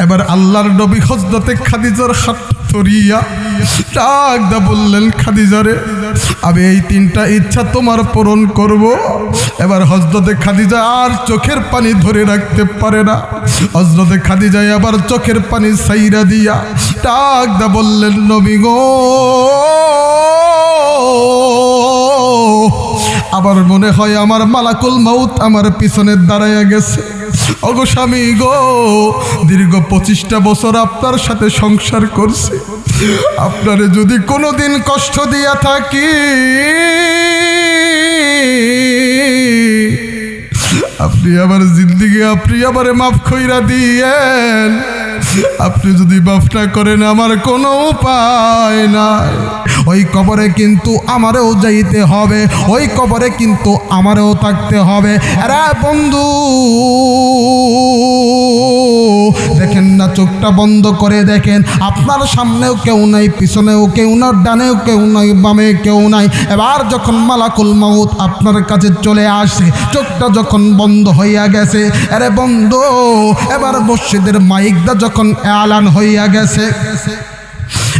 এবার আল্লাহর নবী হযরতে খাদিজার হাত ধরিয়া ডাক দা বললেন, খাদিজারে আমি এই তিনটা ইচ্ছা তোমার পূরণ করব। এবার হযরতে খাদিজা আর চোখের পানি ধরে রাখতে পারে না। হযরতে খাদিজা আবার চোখের পানি ছাইরা দিয়া ডাক দা বললেন, নবী গো আবার মনে হয় আমার মালাকুল মাউত আমার পিছনে দাঁড়াইয়া গেছে। ওগো স্বামী গো, দীর্ঘ 25টা বছর আপনার সাথে সংসার করছি, আপনারে যদি কোনোদিন কষ্ট দিয়া থাকি আপনি আমার জিন্দিগি আপনি আমারে মাফ কইরা দিয়েন। আপনি যদি মাফ না করেন আমার কোনো উপায় নাই। ওই কবরে কিন্তু আমারও যাইতে হবে, ওই কবরে কিন্তু আমারও থাকতে হবে। আরে বন্ধু দেখেন না, চোখটা বন্ধ করে দেখেন, আপনার সামনেও কেউ নাই, পিছনেও কেউ না, ডানেও কেউ নাই, বামে কেউ নাই। এবার যখন মালাকুল মাউত আপনার কাছে চলে আসে, চোখটা যখন বন্ধ হইয়া গেছে, আরে বন্ধু এবার মসজিদের মাইকটা যখন এলান হইয়া গেছে,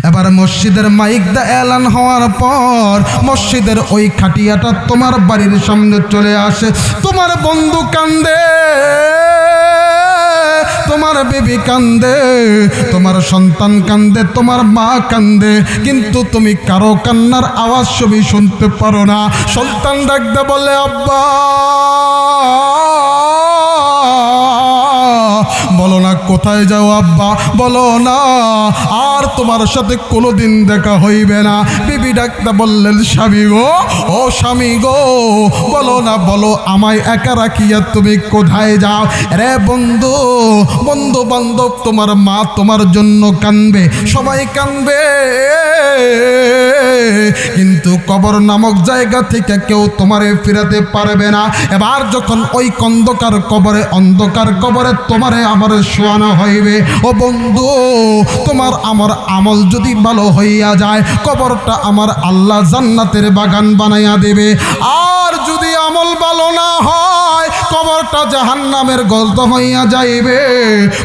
এবার মসজিদের মাইকটা এলান হওয়ার পর মসজিদের ওই খাটিয়াটা তোমার বাড়ির সামনে চলে আসে। তোমার বন্ধু কান্দে, তোমার বেবি কান্দে, তোমার সন্তান কান্দে, তোমার মা কান্দে, কিন্তু তুমি কারো কান্নার আওয়াজ সবই শুনতে পারো না। সন্তান ডাকতে বলে, আব্বা বলো না কোথায় যাও আব্বা, বলো না আর তোমার সাথে কোনোদিন দেখা হইবে না। বিবি ডাকতে বললেন, স্বামী গো, ও স্বামী গো বলো না, বলো আমায় একা রাখিয়া তুমি কোথায় যাও। রে বন্ধু, বন্ধু বান্ধব, তোমার মা তোমার জন্য কাঁদবে, সবাই কাঁদবে, কিন্তু কবর নামক জায়গা থেকে কেউ তোমারে ফিরাতে পারবে না। এবার যখন ওই অন্ধকার কবরে, অন্ধকার কবরে তোমারে আমার শোয়ানো হইবে, ও বন্ধু তোমার আমার আমল যদি ভালো হইয়া যায়, কবরটা আমার আল্লাহ জান্নাতের বাগান বানাইয়া দেবে। আর যদি আমল ভালো না হয়, কবরটা জাহান্নামের গর্ত হইয়া যাইবে,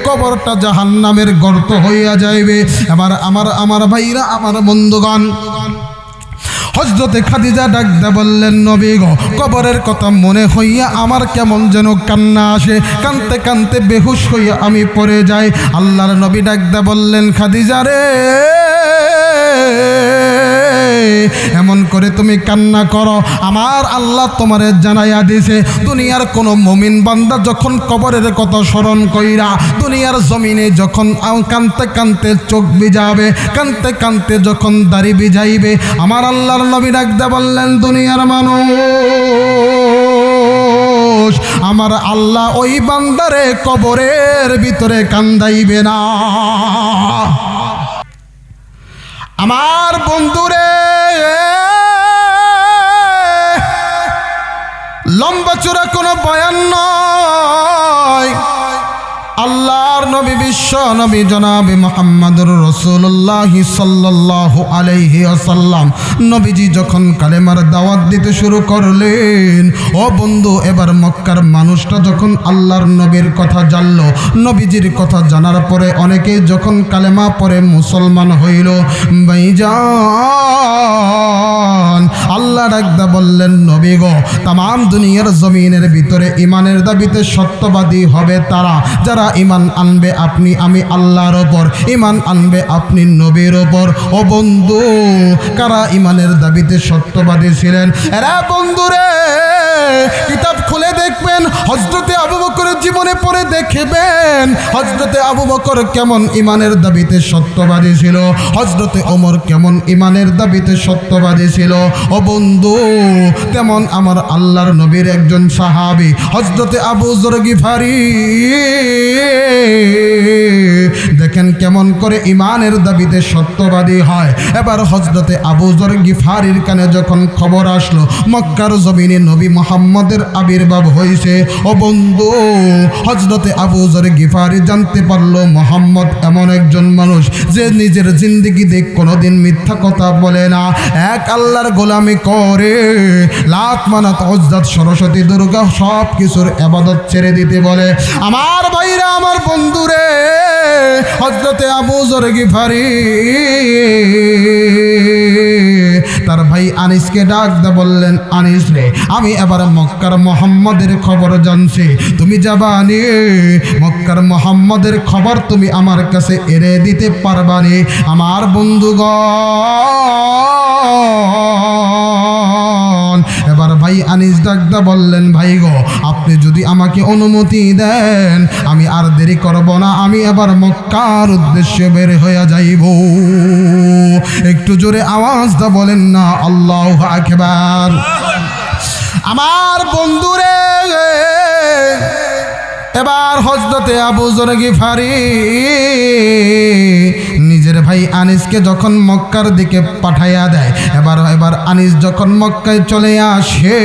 কবরটা জাহান্নামের গর্ত হইয়া যাইবে। এবার আমার ভাইরা, আমার বন্ধুগণ, হযরতে খাদিজা ডাকতে বললেন, নবী গো কবরের কথা মনে হইয়া আমার কেমন যেন কান্না আসে, কানতে কানতে বেহুশ হইয়া আমি পড়ে যাই। আল্লাহর নবী ডাকতে বললেন, খাদিজা রে এমন করে তুমি কান্না করো, আমার আল্লাহ তোমারে জানাইয়া দিছে, দুনিয়ার কোন মুমিন বান্দা যখন কবরের কথা স্মরণ কইরা দুনিয়ার জমিনে যখন কানতে কানতে চোখ ভিজাবে, কানতে কানতে যখন দাড়ি ভিজাইবে, আমার আল্লাহর নবী ডাকতে বললেন, দুনিয়ার মানুষ আমার আল্লাহ ওই বান্দারে কবরের ভিতরে কান্দাইবে না। আমার বন্ধুরে, লম্বা চূড়া কোনো বয়ান নয়, আল্লাহর নবী বিশ্ব নবী জনাবে মুহাম্মদুর রাসূলুল্লাহ সাল্লাল্লাহু আলাইহি ওয়াসাল্লাম নবীজি যখন কালেমার দাওয়াত দিতে শুরু করলেন, ও বন্ধু এবার মক্কার মানুষটা যখন আল্লাহর নবীর কথা জানলো, নবীজির কথা জানার পরে অনেকে যখন কালেমা পড়ে মুসলমান হইল, ভাইজান আল্লাহ ডাকদা বললেন, নবী গো তাম দুনিয়ার জমিনের ভিতরে ইমানের দাবিতে সত্যবাদী হবে তারা যারা ইমান আনবে আপনি আমি আল্লাহর ওপর, ইমান আনবে আপনি নবীর ওপর। ও বন্ধু কারা ইমানের দাবিতে সত্যবাদী ছিলেন? এরা বন্ধুরে কিতাব খুলে দেখবেন, হযরতে আবু বকরের জীবনে পড়ে দেখবেন হযরতে আবু বকর কেমন ইমানের দাবিতে সত্যবাদী ছিল, হযরতে ওমর কেমন ইমানের দাবিতে সত্যবাদী ছিল। ও বন্ধু তেমন আমার আল্লাহর নবীর একজন সাহাবী হযরতে আবু যর গিফারি, দেখেন কেমন করে ইমানের দাবিতে সত্যবাদী হয়। এবার হযরতে আবু যর গিফারির কানে যখন খবর আসলো মক্কার জমিনে নবী মুহাম্মদের আবির্ভাব হয়েছে, ও বন্ধু হযরতে আবু যর গিফারি জানতে পারলো মুহাম্মদ এমন একজন মানুষ যে নিজের জিন্দেগিতে কোনোদিন মিথ্যা কথা বলে না, এক আল্লাহর গোলামি করে, লাত মানাত উজ্জাত সরস্বতী দুর্গা সব কিছুর ইবাদত ছেড়ে দিতে বলে। আমার ভাইরা, আমার বন্ধুরে হযরতে আবু যর গিফারি তার ভাই আনিসকে ডাক দে বললেন, আনিস রে, আমি এবার মক্কার মুহাম্মদের খবর জানছি, তুমি যাবানি? মক্কার মুহাম্মদের খবর তুমি আমার কাছে এনে দিতে পারবানি? আমার বন্ধুগণ, এবার ভাই আনিস ডাকদা বললেন, ভাই গো, আপনি যদি আমাকে অনুমতি দেন আমি আর দেরি করব না, আমি এবার মক্কার উদ্দেশ্যে বের হয়ে যাইব। একটু জোরে আওয়াজটা বলেন না আল্লাহু আকবার। আমার বন্ধুরে, এবার হযরতে আবু যর গিফারি নিজের ভাই আনিসকে যখন মক্কার দিকে পাঠাইয়া দেয়, এবার আনিস যখন মক্কায় চলে আসে,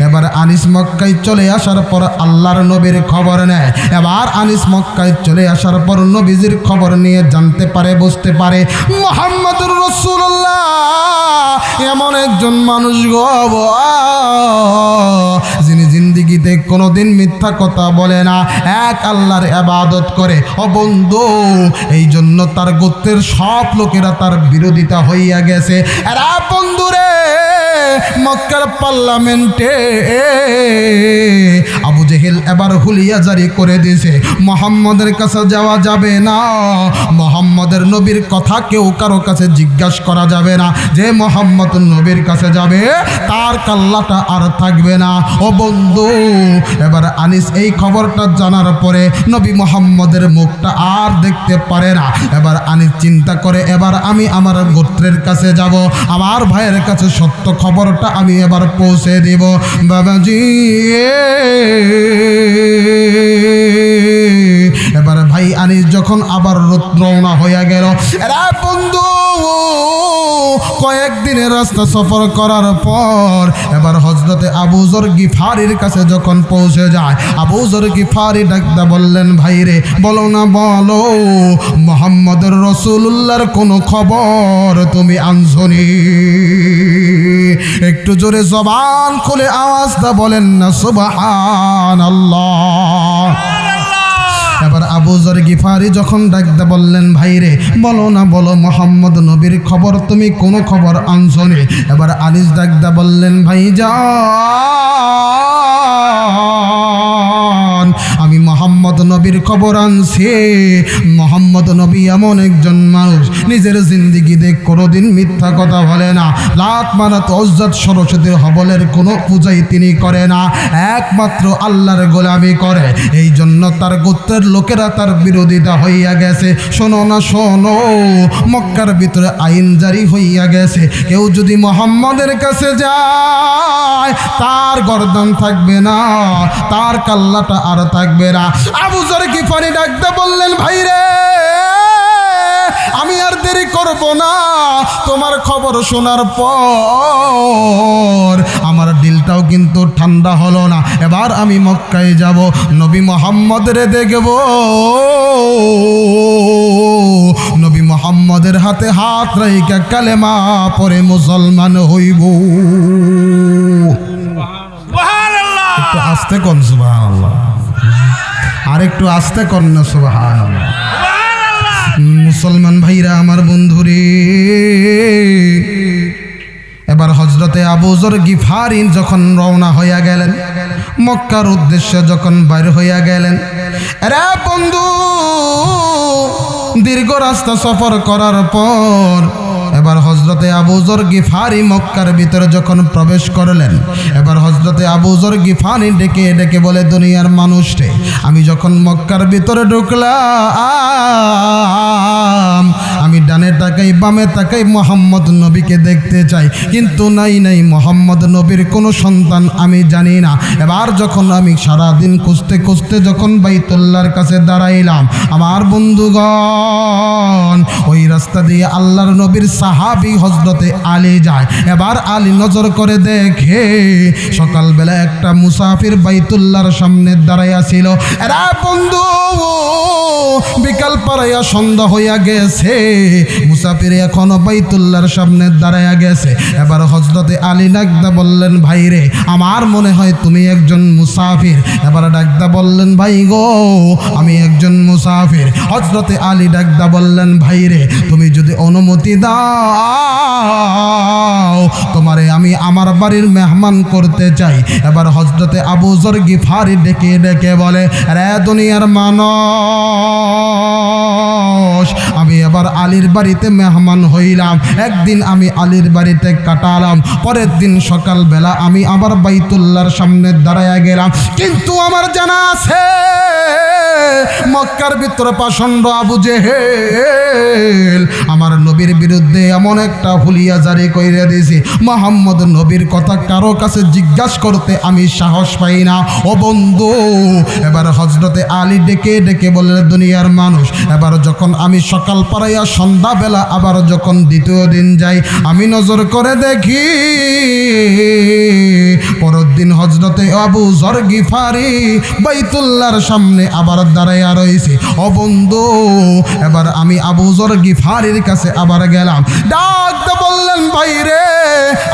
এবার আনিস মক্কায় চলে আসার পর আল্লাহর নবীর খবর নেয়। এবার আনিস মক্কায় চলে আসার পর নবীজির খবর নিয়ে জানতে পারে, বুঝতে পারে মুহাম্মদুর রাসূলুল্লাহ এমন একজন মানুষ গো, যিনি জিন্দেগিতে কোনোদিন মিথ্যা কথা বলে না, এক আল্লাহর ইবাদত করে। ও বন্ধু, এই জন্য তার গোত্রের সব লোকেরা তার বিরোধিতা হইয়া গেছে। এরা বন্ধুরে, মক্কার পার্লামেন্টে আবু জেহেল এবার হুলিয়া জারি করে দিয়েছে, মুহাম্মদের কাছে যাওয়া যাবে না, মুহাম্মদের নবীর কথা কেউ কারো কাছে জিজ্ঞাসা করা যাবে না। যে মুহাম্মদ নবীর কাছে যাবে তার কাল্লাটা আর থাকবে না। ও বন্ধু, এবার আনিস এই খবরটা জানার পরে নবী মুহাম্মদের মুখটা আর দেখতে পারে না। এবার আনিস চিন্তা করে, এবার আমি আমার গোত্রের কাছে যাব, আমার ভাইয়ের কাছে সত্য খবরটা আমি এবার পৌঁছে দিব। বাবাজি, এবার ভাই আনিস যখন আবার রওনা হইয়া গেল, এরা বন্ধু কয়েকদিনের রাস্তা সফর করার পর এবার হযরতে আবু যর গিফারির কাছে যখন পৌঁছে যায়, আবু যর গিফারি ডাকদা বললেন, ভাই রে, বলো না, বলো মুহাম্মদুর রাসূলুল্লাহর কোনো খবর তুমি আনছনি? একটু জোরে জবান খুলে আওয়াজটা বলেন না সুবহানাল্লাহ। এবার আবু যর গিফারি যখন ডাকতে বললেন, ভাই রে, বলো না, বলো মুহাম্মদ নবীর খবর তুমি কোনো খবর আনছনি? এবার আনিস ডাকতে বললেন, ভাই যান, আমি মুহাম্মদ নবীর খবর আনছি। মুহাম্মদ নবী এমন একজন মানুষ, নিজের জিন্দেগিতে কোনোদিন মিথ্যা কথা বলে না, লাত মানাত উজ্জাত সরস্বতীর হবলের কোনো পূজাই তিনি করে না, একমাত্র আল্লাহর গোলামি করে। এই জন্য তার গোত্রের লোকেরা তার বিরোধিতা হইয়া গেছে। শোনো না, শোনো, মক্কার ভিতরে আইন জারি হইয়া গেছে, কেউ যদি মুহাম্মদের কাছে যায় তার গর্দান থাকবে না, তার কাল্লাটা আর থাকবে না। আবু যর গিফারি ডাকতে বললেন, ভাই রে, আমি আর দেরি করব না, তোমার খবর শোনার পর আমার দিলটাও কিন্তু ঠান্ডা হলো না। এবার আমি মক্কায় যাব, নবী মুহাম্মদের দেখব, নবী মুহাম্মদের হাতে হাত রাইখা কালেমা পড়ে মুসলমান হইব। একটু আস্তে কন সুবহানাল্লাহ, আর একটু আস্তে কন না সুবহানাল্লাহ। মুসলমান ভাইরা, আমার বন্ধুরে, এবার হযরতে আবু যর গিফারি যখন রওনা হইয়া গেলেন, মক্কার উদ্দেশ্যে যখন বাইর হইয়া গেলেন, আরে বন্ধু, দীর্ঘ রাস্তা সফর করার পর এবার হযরতে আবু যর গিফারি মক্কার ভিতরে যখন প্রবেশ করলেন, এবার হযরতে আবু যর গিফারি ডেকে ডেকে বলে, দুনিয়ার মানুষরে, আমি যখন মক্কার ভিতরে ঢুকলাম, আমি ডানে তাকাই বামে তাকাই মুহাম্মদ নবীকে দেখতে চাই, কিন্তু নাই মুহাম্মদ নবীর কোনো সন্তান আমি জানি না। এবার যখন আমি সারাদিন খুঁজতে খুঁজতে যখন বাইতুল্লাহর কাছে দাঁড়াইলাম, আমার বন্ধুগণ, ওই রাস্তা দিয়ে আল্লাহর নবীর সাহাবী হযরতে আলী যায়। এবার আলী নজর করে দেখে সকালবেলা একটা মুসাফির বাইতুল্লাহর সামনে দাঁড়াইয়া ছিল। এরা বন্ধু, বিকাল পাড়াইয়া সন্ধ্যা হইয়া গেছে, মুসাফির এখনো বাইতুল্লাহর সামনে দাঁড়ায়া গেছে। এবার হযরতে আলী ডাকদা বললেন, ভাই রে, আমার মনে হয় তুমি একজন মুসাফির। এবার ডাকদা বললেন, ভাই গো, আমি একজন মুসাফির। হযরতে আলী ডাকদা বললেন, ভাই রে, তুমি যদি অনুমতি দাও, তোমারে আমি আমার বাড়ির মেহমান করতে চাই। এবার হযরতে আবু যর গিফারি ডেকে ডেকে বলে, রে দুনিয়ার মানুষ, আমি এবার আলীর বাড়িতে মেহমান হইলাম। একদিন আমি আলীর বাড়িতে কাটালাম, পরের দিন সকালবেলা আমি আবার বাইতুল্লাহর সামনে দাঁড়ায়া গেলাম। কিন্তু আমার জানা আছে মক্কার ভিতরে পাষণ্ড আবু জেহেল আমার নবীর বিরুদ্ধে এমন একটা হুলিয়া জারি কইরা দিয়েছে, মুহাম্মদ নবীর কথা কারো কাছে জিজ্ঞাসা করতে আমি সাহস পাই না। ও বন্ধু, এবার হযরতে আলী ডেকে ডেকে বললেন, দুনিয়ার মানুষ, এবার যখন আমি সকাল পাড়াইয়া সন্ধ্যাবেলা আবার যখন দ্বিতীয় দিন যাই, আমি নজর করে দেখি পরের দিন হযরতে আবু যর গিফারি বাইতুল্লাহর সামনে আবার দাঁড়াইয়া রয়েছে। ও বন্ধু, এবার আমি আবু যর গিফারির কাছে আবার গেলাম। ডাকতে বললেন, ভাই রে,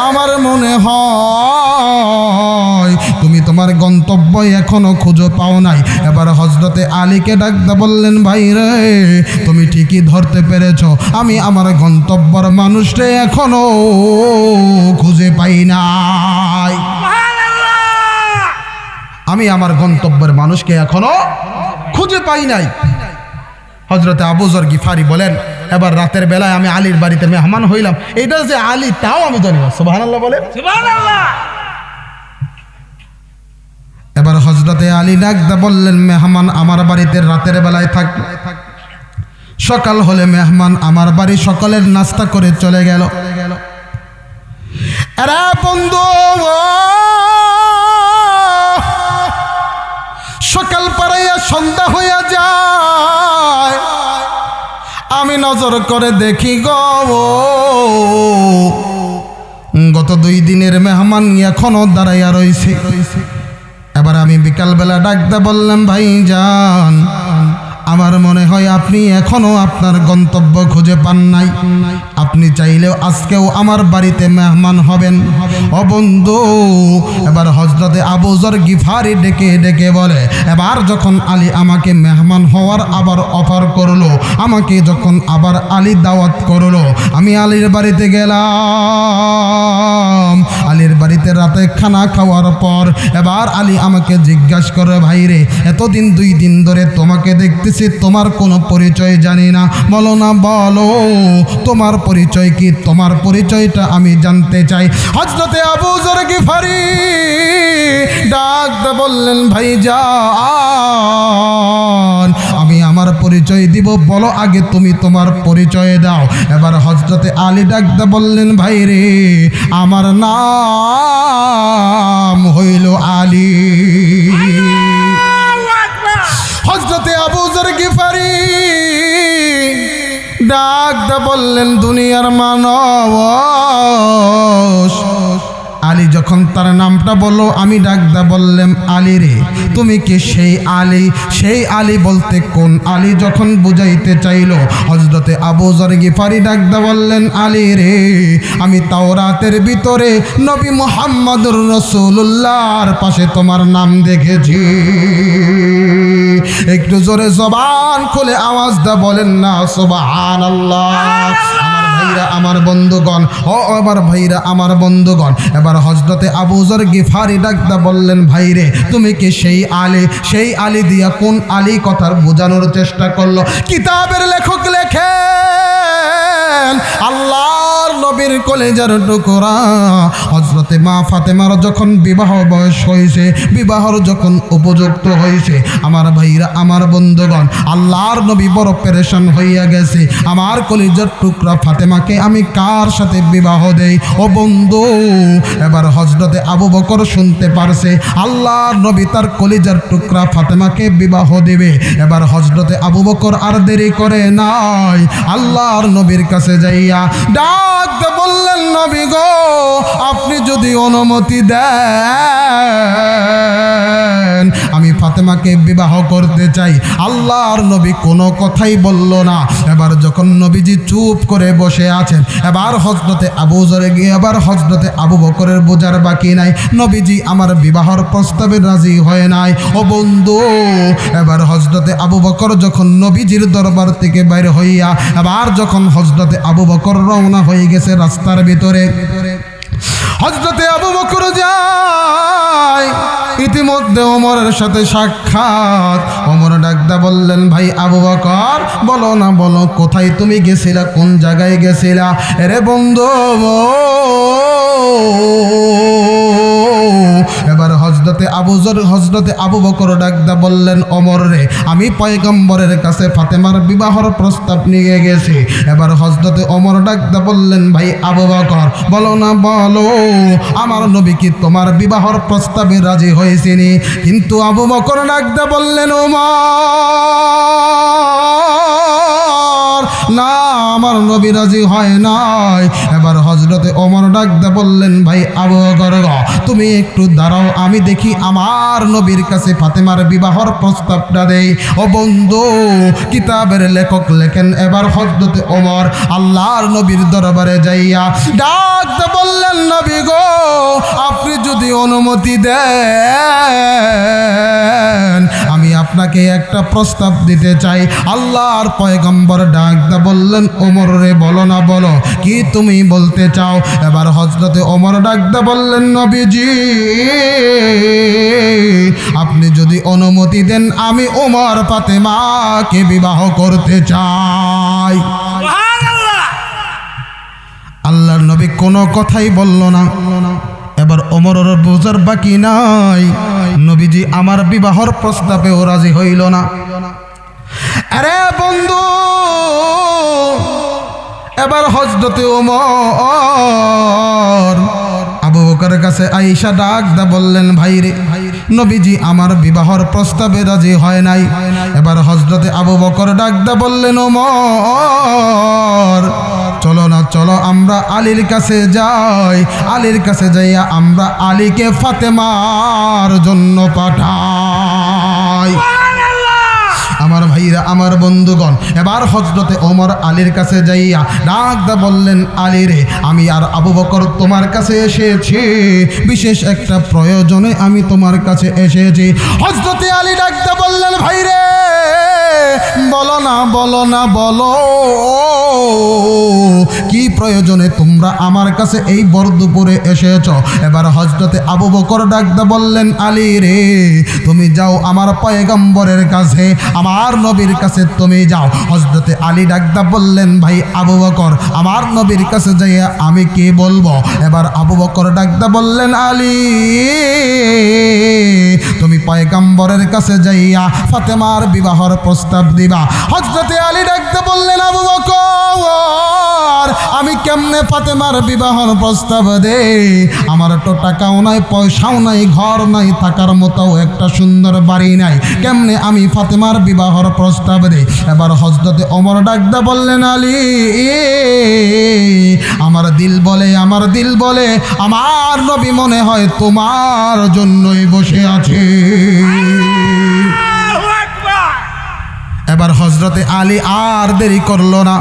আমার মনে হয় তুমি তোমার গন্তব্য এখনো খুঁজে পাও নাই। এবার হযরতে আলীকে ডাকতে বললেন, ভাই রে, তুমি ঠিকই ধরতে পেরেছ, আমি আমার গন্তব্যের মানুষরে এখনো খুঁজে পাই নাই। আমি আমার গন্তব্যের মানুষকে এখনো খুঁজে পাই নাই। হযরতে আবু যর গিফারি বলেন, এবার রাতের বেলায় আমি আলীর বাড়িতে মেহমান হইলাম। এটা যে আলী তাও আমি জানি না। সুবহানাল্লাহ বলে। এবার হযরতে আলী ডাকদা বললেন, মেহমান আমার বাড়িতে রাতের বেলায় থাক, সকাল হলে মেহমান আমার বাড়ি সকলের নাস্তা করে চলে গেল। এরা বন্ধু, সকাল পাড়াইয়া সন্ধ্যা হইয়া যায়, আমি নজর করে দেখি গত 2 দিনের মেহমান এখনো দাঁড়াইয়া রয়েছে। এবার আমি বিকালবেলা ডাকতে বললাম, ভাই যান, আমার মনে হয় আপনি এখনো আপনার গন্তব্য খুঁজে পান নাই। আপনি চাইলেও আজকেও আমার বাড়িতে মেহমান হবেন। ও বন্ধু, এবার হযরতে আবু যর গিফারি ডেকে ডেকে বলে, এবার যখন আলী আমাকে মেহমান হওয়ার আবার অফার করলো, আমাকে যখন আবার আলী দাওয়াত করলো, আমি আলীর বাড়িতে গেলাম। আলীর বাড়িতে রাতে খানা খাওয়ার পর এবার আলী আমাকে জিজ্ঞাসা করে, ভাই রে, এতদিন 2 দিন ধরে তোমাকে দেখতেছি, তোমার কোনো পরিচয় জানি না, বলো না, বলো তোমার পরিচয় কি, তোমার পরিচয়টা আমি জানতে চাই। হযরতে আবু যর গিফারি ডাকতে বললেন, ভাই যান, আমি আমার পরিচয় দিব, বলো আগে তুমি তোমার পরিচয় দাও। এবার হযরতে আলী ডাকতে বললেন, ভাই রে, আমার নাম হইল আলী। হযরতে আবু যর গিফারি ডাকতে বললেন, দুনিয়ার মানুষ। আলী যখন তার নামটা বলল, আমি ডাকদা বললাম, আলী রে, তুমি কি সেই আলী? সেই আলী বলতে কোন আলী যখন বুঝাইতে চাইল, হযরতে আবু যর গিফারি ডাকদা বললেন, আলী রে, আমি তাওরাতের ভিতরে নবী মুহাম্মদুর রাসূলুল্লাহর পাশে তোমার নাম দেখেছি। একটু জোরে জবান খুলে আওয়াজ দা বলেন না সুবহানাল্লাহ। আমার ভাইরা, আমার বন্ধুগণ, ও আমার ভাইরা, আমার বন্ধুগণ, এবার হযরতে আবু যর গিফারি ডাকদা বললেন, ভাই রে, তুমি কি সেই আলী? সেই আলী দিয়া কোন আলী কথার বোঝানোর চেষ্টা করলো। কিতাবের লেখক লেখেন, আল্লাহর নবীর কলেজার টুকরা হযরতে মা ফাতেমার যখন বিবাহ বয়স হয়েছে, বিবাহর যখন উপযুক্ত হয়েছে, আমার ভাইরা, আমার বন্ধুগণ, আল্লাহর নবী বড় পেরেশান হইয়া গেছে, আমার কলেজার টুকরা ফাতেমাকে আমি কার সাথে বিবাহ দেই? ও বন্ধু, এবার হযরতে আবু বকর শুনতে পারছে আল্লাহর নবী তার কলিজার টুকরা ফাতেমাকে বিবাহ দেবে। এবার হযরতে আবু বকর আর দেরি করে নাই, আল্লাহর নবীর কাছে যাইয়া ডাক বললেন, নবী গো, আপনি যদি অনুমতি দেন, আমি ফাতেমা ফাতেমাকে বিবাহ করতে চাই। আল্লাহর নবী কোনো কথাই বলল না। এবার যখন নবীজি চুপ করে বসে আছেন, এবার হযরতে আবু যরে গিয়ে এবার হযরতে আবু বকরের বোঝার বাকি নাই, নবীজি আমার বিবাহর প্রস্তাবে রাজি হয় নাই। ও বন্ধু, এবার হযরতে আবু বকর যখন নবীজির দরবার থেকে বাইরে হইয়া এবার যখন হযরতে আবু বকর রওনা হয়ে গেছে রাস্তার ভিতরে, হযরতে আবু বকর যায়। ইতিমধ্যে ওমরের সাথে সাক্ষাৎ। ওমর ডাকদা বললেন, ভাই আবু বকর, বলো না, বলো কোথায় তুমি গেছিলা, কোন জায়গায় গেছিলা? এরে বন্ধু, এবার হযরতে আবু বকর ডাকদা বললেন, ওমর রে, আমি পয়গম্বরের কাছে ফাতেমার বিবাহর প্রস্তাব নিয়ে গেছি। এবার হযরতে ওমর ডাকদা বললেন, ভাই আবু বকর, বলো না, বলো আমার নবী কি তোমার বিবাহর প্রস্তাবে রাজি হয়েছিনি? কিন্তু আবু বকর ডাকদা বললেন, ওমর, না, আমার নবী রাজি হয় নাই। এবার হযরতে ওমর ডাকদা বললেন, ভাই আবু বকর, তুমি একটু দাঁড়াও, আমি দেখি আমার নবীর কাছে ফাতেমার বিবাহর প্রস্তাবটা দেই। ও বন্ধু, কিতাবের লেখক লেখেন, এবার হযরতে ওমর আল্লাহর নবীর দরবারে যাইয়া ডাকতে বললেন, নবী গো, আপনি যদি অনুমতি দেন আমি আপনাকে একটা প্রস্তাব দিতে চাই। আল্লাহর পয়গম্বর ডাকতে বললেন, ওমর রে, বলো না, বলো কি তুমি বলতে চাও? এবার হযরতে ওমর ডাকতে বললেন, নবীজি, আপনি যদি অনুমতি দেন আমি ওমর ফাতেমাকে বিবাহ করতে চাই। আল্লাহর নবী কোনো কথাই বলল না। এবার ওমরের বোঝার বাকি নাই, নবীজি আমার বিবাহর প্রস্তাবেও রাজি হইল না। আরে বন্ধু, এবার হযরতে ওমর আবু বকরের কাছে আয়েশা ডাকদা বললেন, ভাই রে, নবীজি আমার বিবাহর প্রস্তাবে রাজি হয় নাই। এবার হযরতে আবু বকর ডাকদা বললেন, ওমর, চলো না, চলো আমরা আলীর কাছে যাই। আলীর কাছে যাইয়া আমরা আলীকে ফাতেমার জন্য পাঠাই। আমার ভাইরা, আমার বন্ধুগণ, এবার হযরতে ওমর আলীর কাছে যাইয়া ডাকদা বললেন, আলী রে, আমি আর আবু বকর তোমার কাছে এসেছি, বিশেষ একটা প্রয়োজনে আমি তোমার কাছে এসেছি। হযরতে আলী ডাকদা বললেন, ভাই রে, বলো না, বলো না, বলো কি প্রয়োজনে তোমরা আমার কাছে এই বরদুপুরে এসেছ? এবার হযরতে আবু বকর ডাকদা বললেন, আলী রে, তুমি যাও আমার পয়গম্বরের কাছে, আমার নবীর কাছে তুমি যাও। হযরতে আলী ডাকদা বললেন, ভাই আবু বকর, আমার নবীর কাছে যাইয়া আমি কি বলবো? এবার আবু বকর ডাকদা বললেন, আলী, তুমি পয়গম্বরের কাছে যাইয়া ফাতেমার বিবাহর প্রস্তাব দিবা। হযরতে আলী ডাকদা বললেন, আবু বকর, আমি কেমনে ফাতেমার বিবাহর প্রস্তাব দেই? আমার তো টাকাও নাই, পয়সাও নাই, ঘর নাই, থাকার মতো একটা সুন্দর বাড়ি নাই, কেমনে আমি ফাতেমার বিবাহর প্রস্তাব দেই? এবার হযরতে ওমর ডাকদা বললেন, আলী, আমার দিল বলে, আমার দিল বলে আমার নবী মনে হয় তোমার জন্যই বসে আছে। এবার হযরতে আলী আর দেরি করলো না।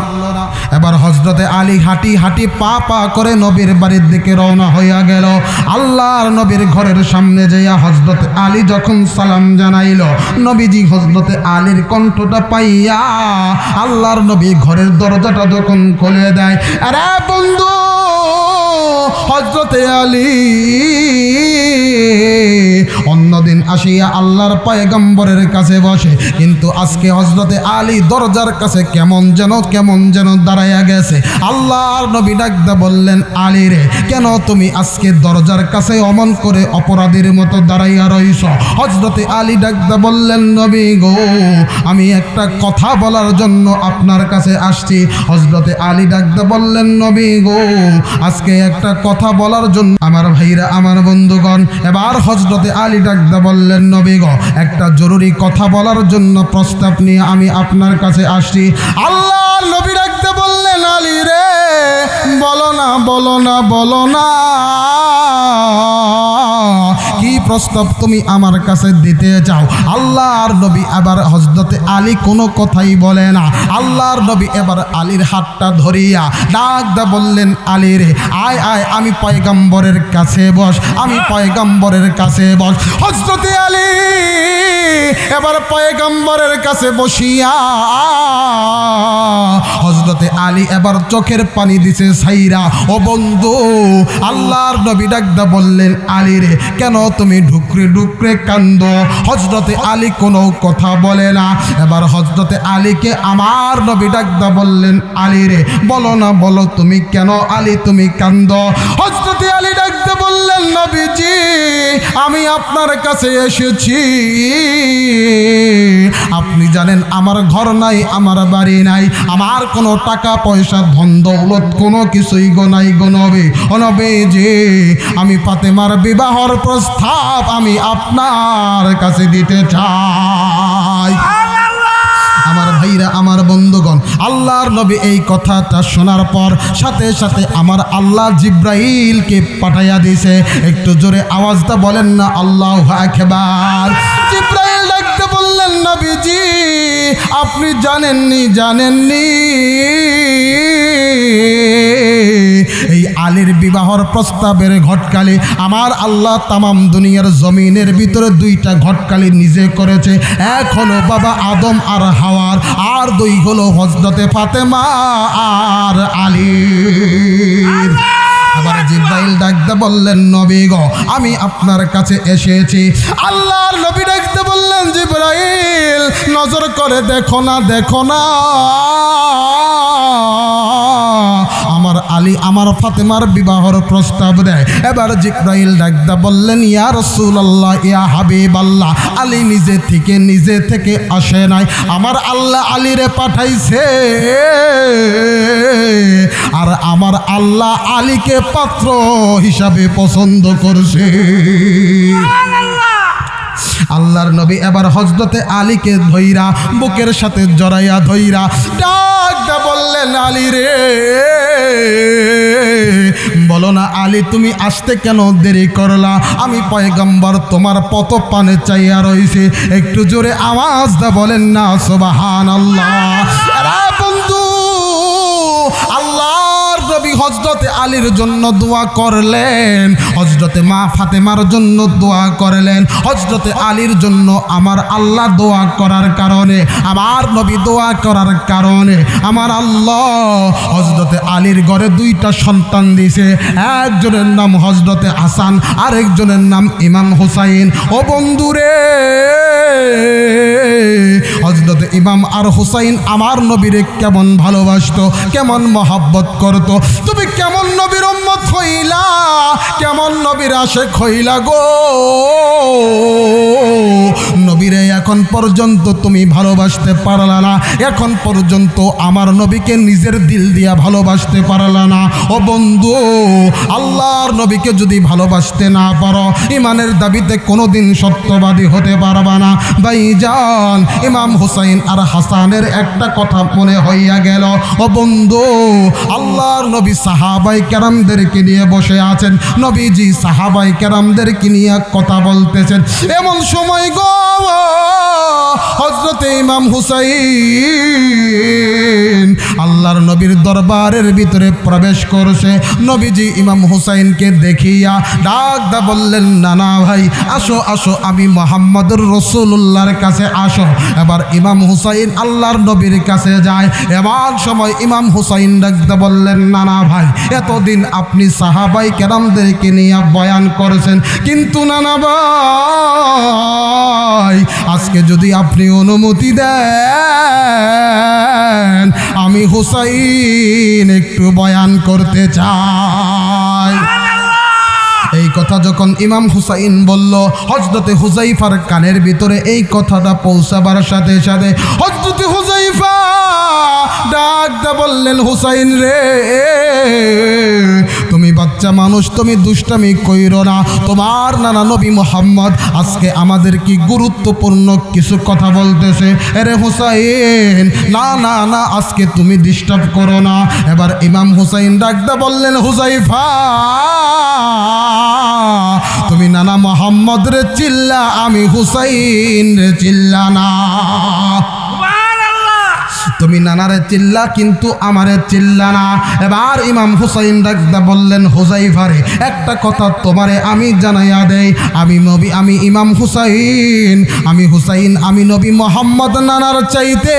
এবার হযরতে আলী হাঁটি হাঁটি পা পা করে নবীর বাড়ির দিকে রওনা হইয়া গেল। আল্লাহর নবীর ঘরের সামনে যাইয়া হযরতে আলী যখন সালাম জানাইল, নবীজি হযরতে আলীর কণ্ঠটা পাইয়া আল্লাহর নবী ঘরের দরজাটা যখন খুলে দেয়, আরে বন্ধু, হযরতে আলী অন্যদিন আসিয়া আল্লাহর পয়গম্বরের কাছে বসে, কিন্তু আজকে হযরতে আলী দরজার কাছে কেমন যেন দাঁড়াইয়া গেছে। আল্লাহর নবী ডাকদা বললেন, আলী রে, কেন তুমি আজকে দরজার কাছে অমন করে অপরাধীর মতো দাঁড়াইয়া রইছ? হযরতে আলী ডাকদা বললেন, নবী গো, আমি একটা কথা বলার জন্য আপনার কাছে আসছি। হযরতে আলী ডাকদা বললেন, নবী গো, আজকে একটা কথা বলার জন্য। আমার ভাইরা, আমার বন্ধুগণ, এবার হযরতে আলী ডাকদা বললেন, নবী গো, একটা জরুরি কথা বলার জন্য প্রস্তাব নিয়ে আমি আপনার কাছে আসছি। আল্লাহর নবী ডাকদা বললেন, আলী রে, বলো না, বলো না, বলো না কি প্রস্তাব তুমি আমার কাছে দিতে চাও? আল্লাহর নবী এবার হযরতে আলী কোনো কথাই বলে না। আল্লাহর নবী এবার আলীর হাতটা ধরিয়া ডাক দা বললেন, আলী রে আয় আয়, আমি পয়গম্বরের কাছে বস, আমি পয়গম্বরের কাছে বস। হযরতে আলী এবার পয়গম্বরের কাছে বসিয়া হযরতে আলী এবার চোখের পানি দিছে ছাইরা। ও বন্ধু, আল্লাহর নবী ডাকদা বললেন, আলী রে কেন তুমি ঢুকরে ঢুকরে কান্দো? হযরতে আলী কোনো কথা বলে না। এবার হযরতে আলীকে আমার নবী ডাকদা বললেন, আলী রে বলো না, বলো তুমি কেন আলী তুমি কান্দো? হযরতে আলী ডাকদা বললেন, নবীজি আমি আপনার কাছে এসেছি, আপনি জানেন আমার ঘর নাই, আমার বাড়ি নাই, আমার কোনো টাকা পয়সা ধন দৌলত কোনো কিছুই গোনাই গোনবে অনবে যে আমি ফাতেমার বিবাহর প্রস্তাব আমি আপনার কাছে দিতে চাই। আমার ভাইরা, আমার বন্ধুগণ, আল্লাহর নবী এই কথাটা শোনার পর সাথে সাথে আমার আল্লাহ জিব্রাইলকে পাঠাইয়া দিয়েছে। একটু জোরে আওয়াজটা বলেন না আল্লাহু আকবার। জিব্রাইল ডাকতে বললেন, নবীজি আপনি জানেননি এই আলীর বিবাহর প্রস্তাবের ঘটকালি আমার আল্লাহ তামাম দুনিয়ার জমিনের ভিতরে দুইটা ঘটকালি নিজে করেছে। এক হলো বাবা আদম আর হাওয়ার, আর দুই হলো হযরতে ফাতেমা আর আলী। আবার জিব্রাইল ডাকতে বললেন, নবী গো আমি আপনার কাছে এসেছি। আল্লাহর নবী ডাকতে বললেন, জিব্রাইল নজর করে দেখো না, দেখো না আমার আলী আমার ফাতেমার বিবাহর প্রস্তাব দেয়। এবার জিব্রাইল ডাকতে বললেন, ইয়া রাসূলুল্লাহ, ইয়া হাবিবাল্লাহ, আলী নিজে থেকে আসে নাই, আমার আল্লাহ আলীরে পাঠাইছে, আর আমার আল্লাহ আলীকে পাত্র হিসাবে পছন্দ করছে। আল্লাহর নবী এবার হযরতে আলীকে ধইরা বুকের সাথে জড়াইয়া ধইরা ডাক দা বললেন, আলী রে বলো না আলী তুমি আসতে কেন দেরি করলা? আমি পয়গম্বর তোমার পত পানে চাইয়া রইছি। একটু জোরে আওয়াজ দা বলেন না সুবহানাল্লাহ। আরে বন্ধু, আল্লাহর নবী হযরতে আলীর জন্য দোয়া করলেন, হযরতে মা ফাতেমার জন্য দোয়া করলেন, হযরতে আলীর জন্য আমার আল্লাহ দোয়া করার কারণে, আমার নবী দোয়া করার কারণে আমার আল্লাহ হযরতে আলীর ঘরে দুইটা সন্তান দিয়েছে। একজনের নাম হযরতে হাসান, আরেকজনের নাম ইমাম হুসাইন। ও বন্ধুরে, হযরতে ইমাম আর হুসাইন আমার নবীরে কেমন ভালোবাসতো, কেমন মহব্বত করত। তুমি কেমন নবীর উম্মত হইলা, কেমন নবীর আশিক হইলা গো? নবীরে এখন পর্যন্ত তুমি ভালোবাসতে পারলা না, এখন পর্যন্ত আমার নবীকে নিজের দিল দিয়া ভালোবাসতে পারলা না। ও বন্ধু, আল্লাহর নবীকে যদি ভালোবাসতে না পারো, ইমানের দাবিতে কোনোদিন সত্যবাদী হতে পারবা না। ভাইজান, ইমাম হুসাইন আর হাসানের একটা কথা মনে হইয়া গেল। ও বন্ধু, আল্লাহর নবী সাহাবাই কেরামদেরকে নিয়ে বসে আছেন, নবীজি সাহাবাই কেরামদেরকে নিয়ে কথা বলতেছেন। এমন সময় গো হযরতে ইমাম হুসাইন আল্লাহর নবীর দরবারের ভিতরে প্রবেশ করছে। নবীজি ইমাম হুসাইনকে দেখিয়া ডাক দা বললেন, নানা ভাই আসো আসো, আমি মুহাম্মদুর রাসূলুল্লাহর কাছে আসো। এবার ইমাম হুসাইন আল্লাহর নবীর কাছে যায়। এমন সময় ইমাম হুসাইন ডাক দা বললেন, নানা ভাই এতদিন আপনি সাহাবাই কেরামদেরকে নিয়ে বয়ান করেছেন, কিন্তু নানা ভাই আজকে যদি আপনি অনুমতি দেন আমি হুসাইন একটু বয়ান করতে চাই। এই কথা যখন ইমাম হুসাইন বলল, হযরতে হুযাইফার কানের ভিতরে এই কথাটা পৌঁছাবার সাথে সাথে হযরতে হুযাইফা ডাক দা বললেন, হুসাইন রে তুমি বাচ্চা মানুষ, তুমি দুষ্টামি কইরো না, তোমার নানা নবী মুহাম্মদ আজকে আমাদের কি গুরুত্বপূর্ণ কিছু কথা বলতেছে। আরে হুসাইন না না না, আজকে তুমি ডিস্টার্ব করো না। এবার ইমাম হুসাইন ডাক দা বললেন, হুযাইফা তুমি নানা মোহাম্মদ রে চিল্লা, আমি হুসাইন রে চিল্লা না। তুমি নানারে চিল্লা কিন্তু আমারে চিল্লা না। এবার ইমাম হুসাইন ডাকদা বললেন, হুজাইফারে একটা কথা তোমারে আমি জানাইয়া দেই, আমি নবী, আমি ইমাম হুসাইন, আমি নবী মোহাম্মদ নানার চাইতে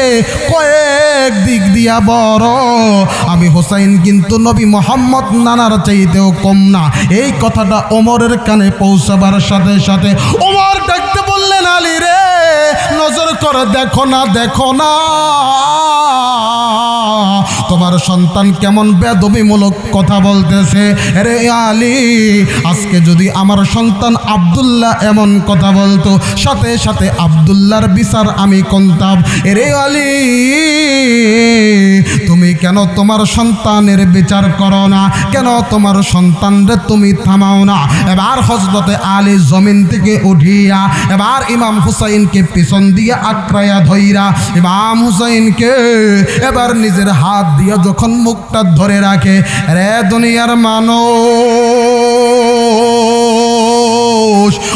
কয়েক দিক দিয়া বড়। আমি হুসাইন কিন্তু নবী মোহাম্মদ নানার চাইতেও কম না। এই কথাটা ওমরের কানে পৌঁছাবার সাথে সাথে ওমর ডাকতে বললেন, আলী রে নজর করে দেখো না, দেখো না তোমার সন্তান কেমন বেদবিমূলক কথা বলতেছে। রে আলী, আজকে যদি আমার সন্তান আব্দুল্লাহ এমন কথা বলতো, সাথে সাথে আব্দুল্লাহর বিচার আমি করতাম। রে আলী, তুমি কেন তোমার সন্তানের বিচার করো না? কেন তোমার সন্তানরে তুমি থামাও না? এবার হযরতে আলী জমিন থেকে উঠিয়া এবার ইমাম হুসাইনকে পিছন দিয়ে আঁকড়াইয়া ধইরা ইমাম হুসাইনকে এবার নিজের হাত দিয়ে যখন মুখটা ধরে রাখে, রে দুনিয়ার মানুষ,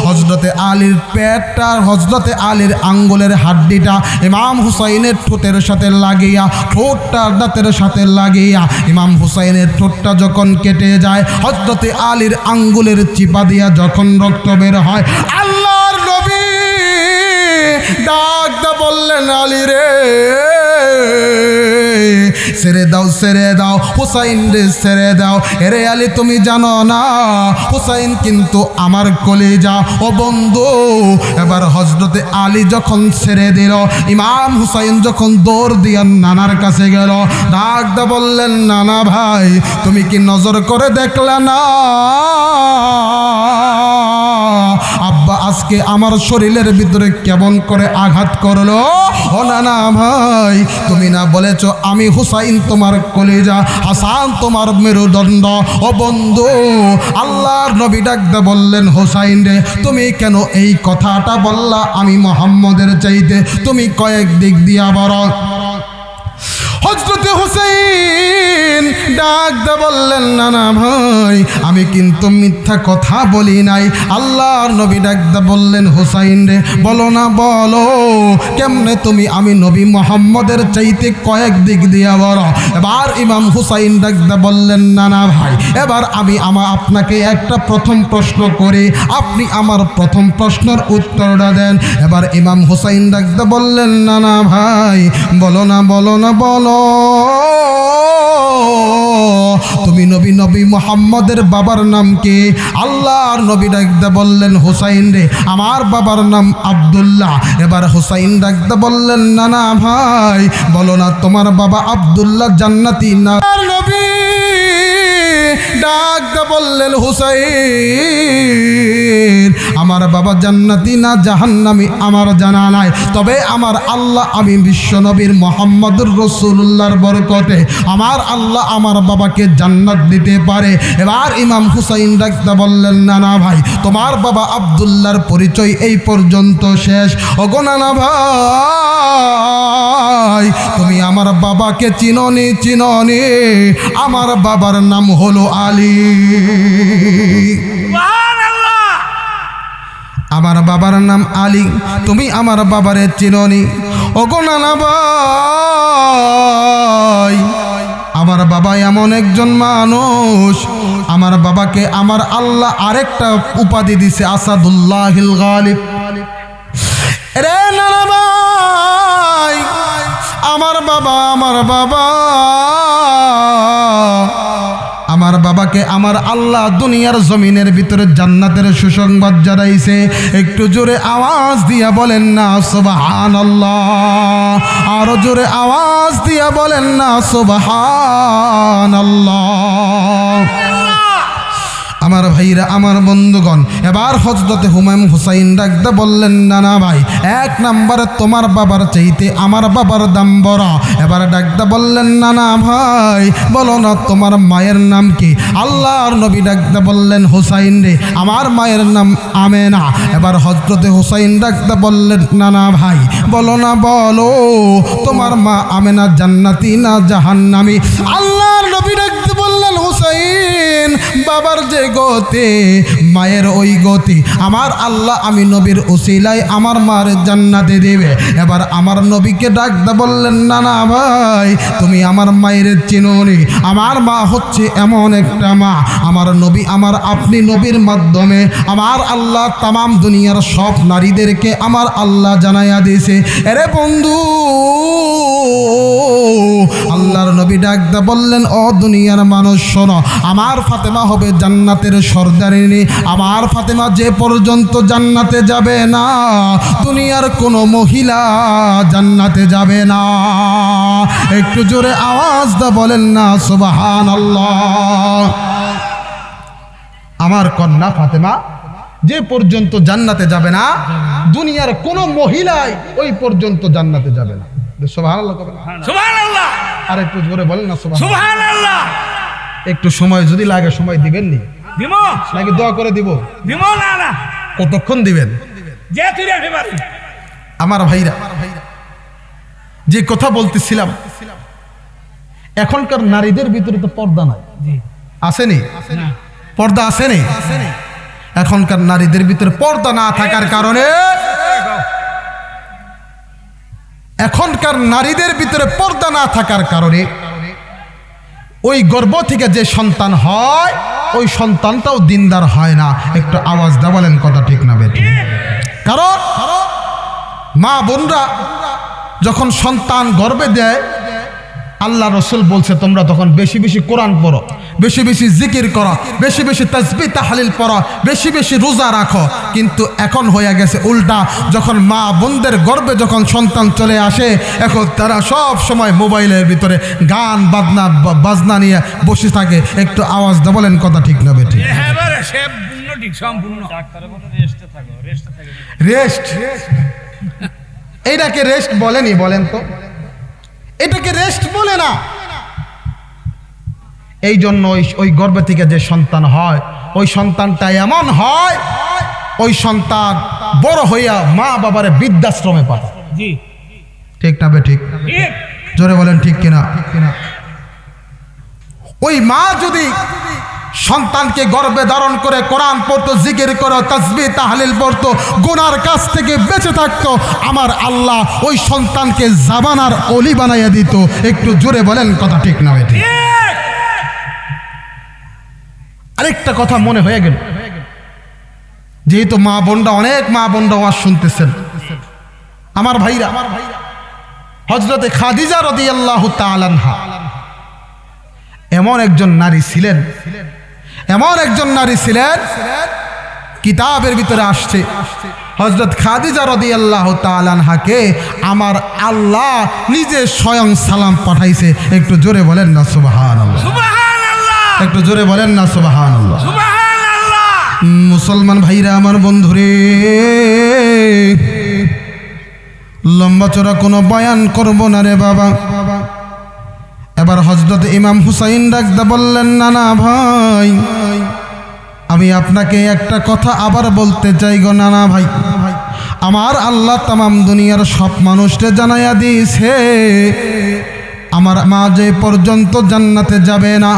হযরতে আলীর পেটটা, হযরতে আলীর আঙ্গুলের হাড্ডিটা ইমাম হুসাইনের ঠোঁটের সাথে লাগিয়া, ঠোঁটটা দাঁতের সাথে লাগিয়া ইমাম হুসাইনের ঠোঁটটা যখন কেটে যায়, হযরতে আলীর আঙ্গুলের চিপা দিয়া যখন রক্ত বের হয়, আল্লাহর নবী ডাক দা বললেন, আলী রে ছেড়ে দাও, ছেড়ে দাও, হুসাইন রে ছেড়ে দাও। এরে আলী, তুমি জানো না হুসাইন কিন্তু আমার কলিজা। ও বন্ধু, এবার হযরতে আলী যখন ছেড়ে দিল, ইমাম হুসাইন যখন দৌড় দিয়া নানার কাছে গেল, ডাক দা বললেন, নানা ভাই তুমি কি নজর করে দেখলা না আব্বা আজকে আমার শরীরের ভিতরে কেমন করে আঘাত করলো? ও নানা ভাই, তুমি না বলেছ আমি হুসাইন তোমার কলিজা, হাসান তোমার মেরুদণ্ড। ও বন্ধু, আল্লাহর নবী ডাকতে বললেন, হুসাইন রে তুমি কেন এই কথাটা বললা আমি মোহাম্মদের চাইতে? তুমি কয়েক দিক দিয়া বড়। হযরতে হুসাইন ডাকতে বললেন, নানা ভাই আমি কিন্তু মিথ্যা কথা বলি নাই। আল্লাহর নবী ডাকতে বললেন, হুসাইন রে বলো না, বলো কেমনে তুমি আমি নবী মোহাম্মদের চাইতে কয়েক দিক দিয়া বড়? এবার ইমাম হুসাইন ডাকতে বললেন, নানা ভাই এবার আমি আপনাকে একটা প্রথম প্রশ্ন করি, আপনি আমার প্রথম প্রশ্নের উত্তরটা দেন। এবার ইমাম হুসাইন ডাকতে বললেন, নানা ভাই বলো না, বলো না, বলো তুমি নবী মুহাম্মদের বাবার নাম কি? আল্লাহর নবী ডাকতে বললেন, হুসাইন রে আমার বাবার নাম আব্দুল্লাহ। এবার হুসাইন ডাকতে বললেন, নানা ভাই বলো না তোমার বাবা আব্দুল্লাহ জান্নাতি না? নবী ডাকতে বললেন, হুসাইন আমার বাবা জান্নাতি না জাহান্নামী আমার জানা নাই, তবে আমার আল্লাহ, আমি বিশ্ব নবীর মুহাম্মদুর রাসূলুল্লাহর বরকতে আমার আল্লাহ আমার বাবাকে জান্নাত দিতে পারে। এবার ইমাম হুসাইন ডাকতে বললেন, নানা ভাই তোমার বাবা আব্দুল্লাহর পরিচয় এই পর্যন্ত শেষ। ওগো নানা ভাই তুমি আমার বাবাকে চিননি? চিননি? আমার বাবার নাম হলো আলী। আমার বাবার নাম আলী, তুমি আমার বাবারে চিননি? ওগো নানা ভাই আমার বাবা এমন একজন মানুষ, আমার বাবাকে আমার আল্লাহ আরেকটা উপাধি দিছে, আসাদুল্লাহিল গালিব। রে নানা ভাই আমার বাবা আমার বাবাকে আমার আল্লাহ দুনিয়ার জমিনের ভিতরে জান্নাতের সুসংবাদ জানাইছে। একটু জোরে আওয়াজ দিয়া বলেন না সুবহানাল্লাহ, আরো জোরে আওয়াজ দিয়া বলেন না সুবহানাল্লাহ। আমার ভাইরা, আমার বন্ধুগণ, এবার হযরতে হুমায়ুন হুসাইন ডাকতে বললেন, নানা ভাই এক নম্বরে তোমার বাবার চাইতে আমার বাবার দাম বড়। এবার ডাকতে বললেন, নানা ভাই বলো না তোমার মায়ের নাম কি? আল্লাহর নবী ডাকতে বললেন, হুসাইন রে আমার মায়ের নাম আমেনা। এবার হযরতে হুসাইন ডাকতে বললেন, নানা ভাই বলো না, বলো তোমার মা আমেনা জান্নাতি না জাহান্নামী? আল্লাহর নবী ডাকতে বললেন হুসাইন বাবার যে গতি মায়ের ওই গতি আমার আল্লাহ আমি নবীর উসিলায় আমার মার জান্নাতে দেবে। এবার আমার নবীকে ডাকতে বললেন না না ভাই তুমি আমার মায়ের চিনুনি, আমার মা হচ্ছে এমন একটা মা আমার নবী আমার আপনি নবীর মাধ্যমে আমার আল্লাহ তামাম দুনিয়ার সব নারীদেরকে আমার আল্লাহ জানাইয়া দিয়েছে। এরে বন্ধু আল্লাহর নবী ডাকতে বললেন ও দুনিয়ার মানুষ শোনো, আমার ফাতেমা হবে জান্নাতের সর্দারিনী। আমার ফাতেমা যে পর্যন্ত জান্নাতে যাবে না দুনিয়ার কোনো মহিলা জান্নাতে যাবে না। একটু জোরে আওয়াজ দা বলেন না সুবহানাল্লাহ। আমার কন্যা ফাতেমা যে পর্যন্ত জান্নাতে যাবে না দুনিয়ার কোনো মহিলাই ওই পর্যন্ত জান্নাতে যাবে না। সুবহানাল্লাহ সুবহানাল্লাহ। আর একটু জোরে বলেন না সুবহানাল্লাহ। একটু সময় যদি লাগে সময় দিবেন নি দিব নাকি দোয়া করে দিব? দিব না না কতক্ষণ দিবেন? যে তুই রেখে পারি। আমার ভাইরা যে কথা বলতেছিলাম এখনকার নারীদের ভিতরে তো পর্দা নাই, আসেনি? পর্দা আসেনি? এখনকার নারীদের ভিতরে পর্দা না থাকার কারণে এখনকার নারীদের ভিতরে পর্দা না থাকার কারণে ওই গর্ভ থেকে যে সন্তান হয় ওই সন্তানটাও দিনদার হয় না। একটু আওয়াজ দা বলেন কথা ঠিক না বেটি? কারণ মা বোনরা যখন সন্তান গর্ভে দেয় আল্লাহ রসুল বলছে তোমরা তখন বেশি বেশি কোরআন পড়ো, বেশি বেশি জিকির করো, বেশি বেশি তাসবিহ তাহলিল পড়ো, বেশি বেশি রোজা রাখো। কিন্তু এখন হয়ে গেছে উল্টা, যখন মা বোনদের গর্ভে যখন সন্তান চলে আসে এখন তারা সব সময় মোবাইলের ভিতরে গান বাজনা নিয়ে বসে থাকে। একটু আওয়াজ দা বলেন কথা ঠিক না বেটি? রেস্ট এইটাকে রেস্ট বলেনি? বলেন তো এটাকে রেস্ট বলে না। এই জন্য ওই গর্ভ থেকে যে সন্তান হয় ওই সন্তানটা এমন হয় ওই সন্তান বড় হইয়া মা বাবারে বৃদ্ধাশ্রমে পাঠায়। ঠিক না বে ঠিক? জোরে বলেন ঠিক কিনা? ওই মা যদি সন্তানকে গর্ভে ধারণ করে কোরআন পড়তো, জিকির করো, তাসবিহ তাহলিল পড়তো, গুনার কাছ থেকে বেঁচে থাকতো, আমার আল্লাহ ওই সন্তানকে জামানার অলি বানাইয়া দিত। একটু জোরে বলেন কথা ঠিক না বেটি? আরেকটা কথা মনে হয়ে গেল, যেহেতু মা বোনরা অনেক মা বোনরা ওয়াজ শুনতেছেন, আমার ভাইরা হযরতে খাদিজা রাদিয়াল্লাহু তাআলা আনহা এমন একজন নারী ছিলেন, এমন একজন নারী ছিলেন কিতাবের ভিতরে আসছে হযরত খাদিজা রাদিয়াল্লাহু তাআলা আনহাকে আমার আল্লাহ নিজে স্বয়ং সালাম পাঠাইছে। একটু জোরে বলেন না সুবহানাল্লাহ। সুবহানাল্লাহ। একটু জোরে বলেন না সুবহানাল্লাহ। সুবহানাল্লাহ। মুসলমান ভাইরা আমার বন্ধুরে, লম্বা চড়া কোনো বয়ান করব না রে বাবা। এবার হযরত ইমাম হুসাইন ডাকতে বললেন না না ভাই আমি আপনাকে একটা কথা আবার বলতে চাই গো নানা ভাই। আমার আল্লাহ তামাম দুনিয়ার সব মানুষকে জানাইয়া দিয়েছে আমার মা যে পর্যন্ত জান্নাতে যাবে না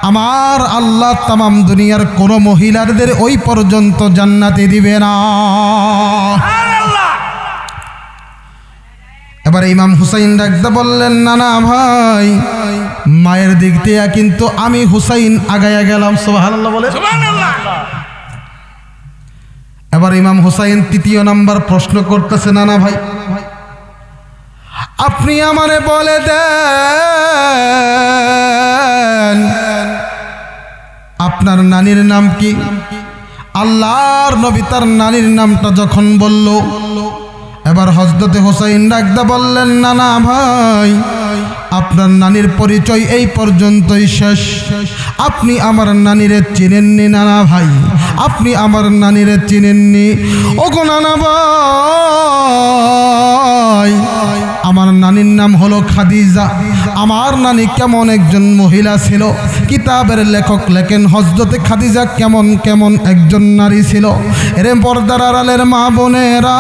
আমার আল্লাহ তামাম দুনিয়ার কোনো মহিলাদের ওই পর্যন্ত জান্নাতে দিবে না। এবার ইমাম হুসাইন ডাকতে বললেন না না ভাই মায়ের দিক দিয়ে কিন্তু আমি হুসাইন আগাইয়া গেলাম। সুবহানাল্লাহ বলে। এবার ইমাম হুসাইন তৃতীয় নাম্বার প্রশ্ন করতেছে না না ভাই আপনি আমারে বলে দেন আপনার নানির নাম কি? আল্লাহর নবী তার নানির নামটা যখন বলল এবার হযরতে হুসাইন ডাকদা বললেন না না ভাই আপনার নানির পরিচয় এই পর্যন্তই শেষ। আপনি আমার নানিরে চিনেননি নানা ভাই, আপনি আমার নানিরে চিনেননি। ওগো নানা ভাই আমার নানির নাম হলো খাদিজা, আমার নানি কেমন একজন মহিলা ছিল। কিতাবের লেখক লেখেন হযরতে খাদিজা কেমন কেমন একজন নারী ছিল। এর পর্দার আড়ালের মা বোনেরা,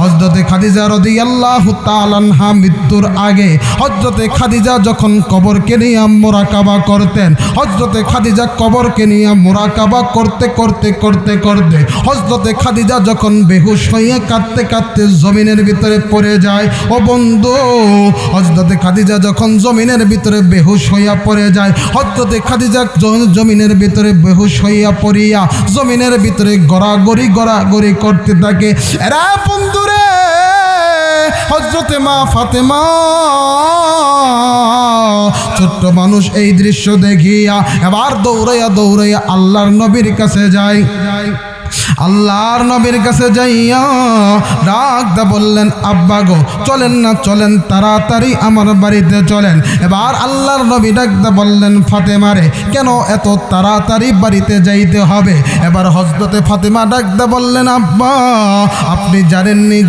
হযরতে খাদিজা রাদিয়াল্লাহু তাআলা আনহা মৃত্যুর আগে হযরতে খাদিজা যখন কবরকে নিয়ে মুরাকাবা করতেন, হযরতে খাদিজা কবরকে নিয়ে মুরাকাবা করতে করতে করতে করতে হযরতে খাদিজা যখন বেহুশ হয়ে কাঁদতে কাঁদতে জমিনের ভিতরে পড়ে যায়। ও বন্ধু, হযরতে খাদিজা যখন জমিনের ভিতরে বেহুশ হইয়া পড়ে যায়, হযরতে খাদিজা জমিনের ভিতরে বেহুশ হইয়া পড়িয়া জমিনের ভিতরে গড়াগড়ি করতে থাকে। এরা বন্ধুরে, হযরতে মা ফাতেমা ছোট্ট মানুষ এই দৃশ্য দেখিয়া এবার দৌড়াইয়া আল্লাহর নবীর কাছে যায়। আল্লাহর নবীর কাছে যাইয়া ডাকদা বললেন, আব্বা গো চলেন না, চলেন তাড়াতাড়ি আমার বাড়িতে চলেন। এবার আল্লাহর নবী ডাকদা বললেন, ফাতেমারে কেন এত তাড়াতাড়ি বাড়িতে যাইতে হবে? এবার হযরতে ফাতেমা ডাকদা বললেন, আব্বা আপনি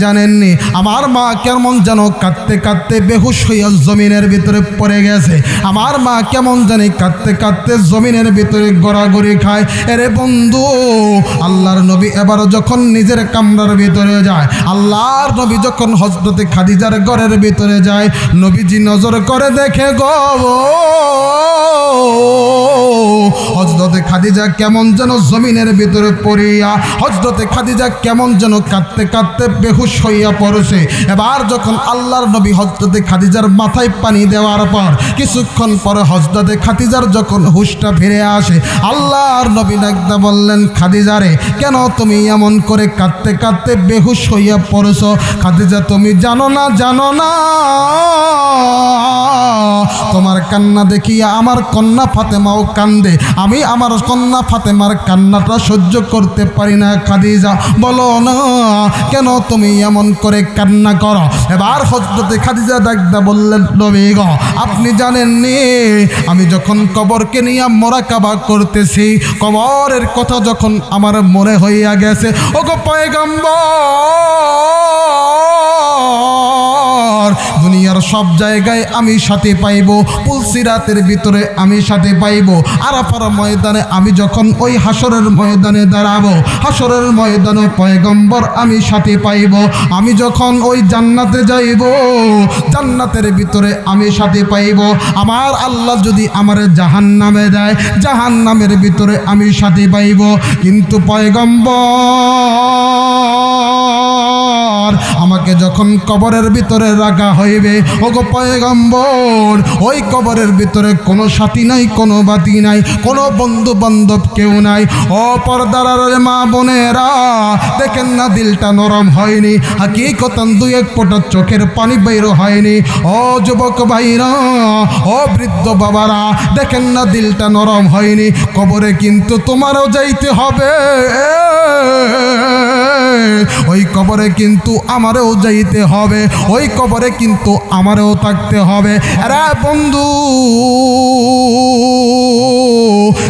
জানেননি আমার মা কেমন যেন কাঁদতে কাঁদতে বেহুশ হইয়া জমিনের ভিতরে পড়ে গেছে। আমার মা কেমন জানি কাঁদতে কাঁদতে জমিনের ভিতরে গড়াগড়ি খায়। এরে বন্ধু, আল্লাহর নবী এবার যখন নিজের কামরার ভিতরে যায়, আল্লাহর নবী যখন হযরতে খাদিজার ঘরের ভিতরে যায়, নবীজি নজর করে দেখে গো হযরতে খাদিজা কেমন যেন জমিনের ভিতরে পড়িয়া, হযরতে খাদিজা কেমন যেন কাঁদতে কাঁদতে বেহুশ হইয়া পড়ছে। এবার যখন আল্লাহর নবী হযরতে খাদিজার মাথায় পানি দেওয়ার পর কিছুক্ষণ পরে হযরতে খাদিজার যখন হুশটা ফিরে আসে, আল্লাহর নবী ডাকতে বললেন, খাদিজারে কেন তুমি এমন করে কাঁদতে কাঁদতে বেহুশ হইয়া পড়ছো? খাদিজা তুমি জানো না তোমার কান্না দেখিয়া আমার কন্যা ফাতেমাও কান্দে। আমি আমার কন্যা ফাতেমার কান্নাটা সহ্য করতে পারি না। খাদিজা বলো না কেন তুমি এমন করে কান্না করো? এবার হযরতে খাদিজা ডাকদা বললেন, নবী গো আপনি জানেননি আমি যখন কবরকে নিয়ে মুরাকাবা করতেছি, কবরের কথা যখন আমার মনে হইয়া গেছে, ওগো পয়গম্বর দুনিয়ার সব জায়গায় আমি সাথে পাইব, পুলসিরাতের ভিতরে আমি সাথে পাইব, আরাফার ময়দানে আমি যখন ওই হাসরের ময়দানে দাঁড়াবো, হাসরের ময়দানে পয়গম্বর আমি সাথে পাইব। আমি যখন ওই জান্নাতে যাইব, জান্নাতের ভিতরে আমি সাথে পাইব। আমার আল্লাহ যদি আমার জাহান্নামে দেয়, জাহান্নামের ভিতরে আমি সাথে পাইব। কিন্তু পয়গম্বর আমাকে যখন কবরের ভিতরে রাখা হইবে, ওগো পয়গম্বর ওই কবরের ভিতরে কোনো সাথী নাই, কোনো বাতি নাই, কোনো বন্ধু বান্ধব কেউ নাই। ও পর্দার আড়ালে মা বোনেরা, দেখেন না দিলটা নরম হয়নি? হাকিকতান দুই এক ফোঁটা চোখের পানি বের হয়নি? ও যুবক ভাইরা, ও বৃদ্ধ বাবারা, দেখেন না দিলটা নরম হয়নি? কবরে কিন্তু তোমারও যাইতে হবে, ওই কবরে কিন্তু আমারও যাইতে হবে, ওই কবরে কিন্তু আমারও থাকতে হবে। আরে বন্ধু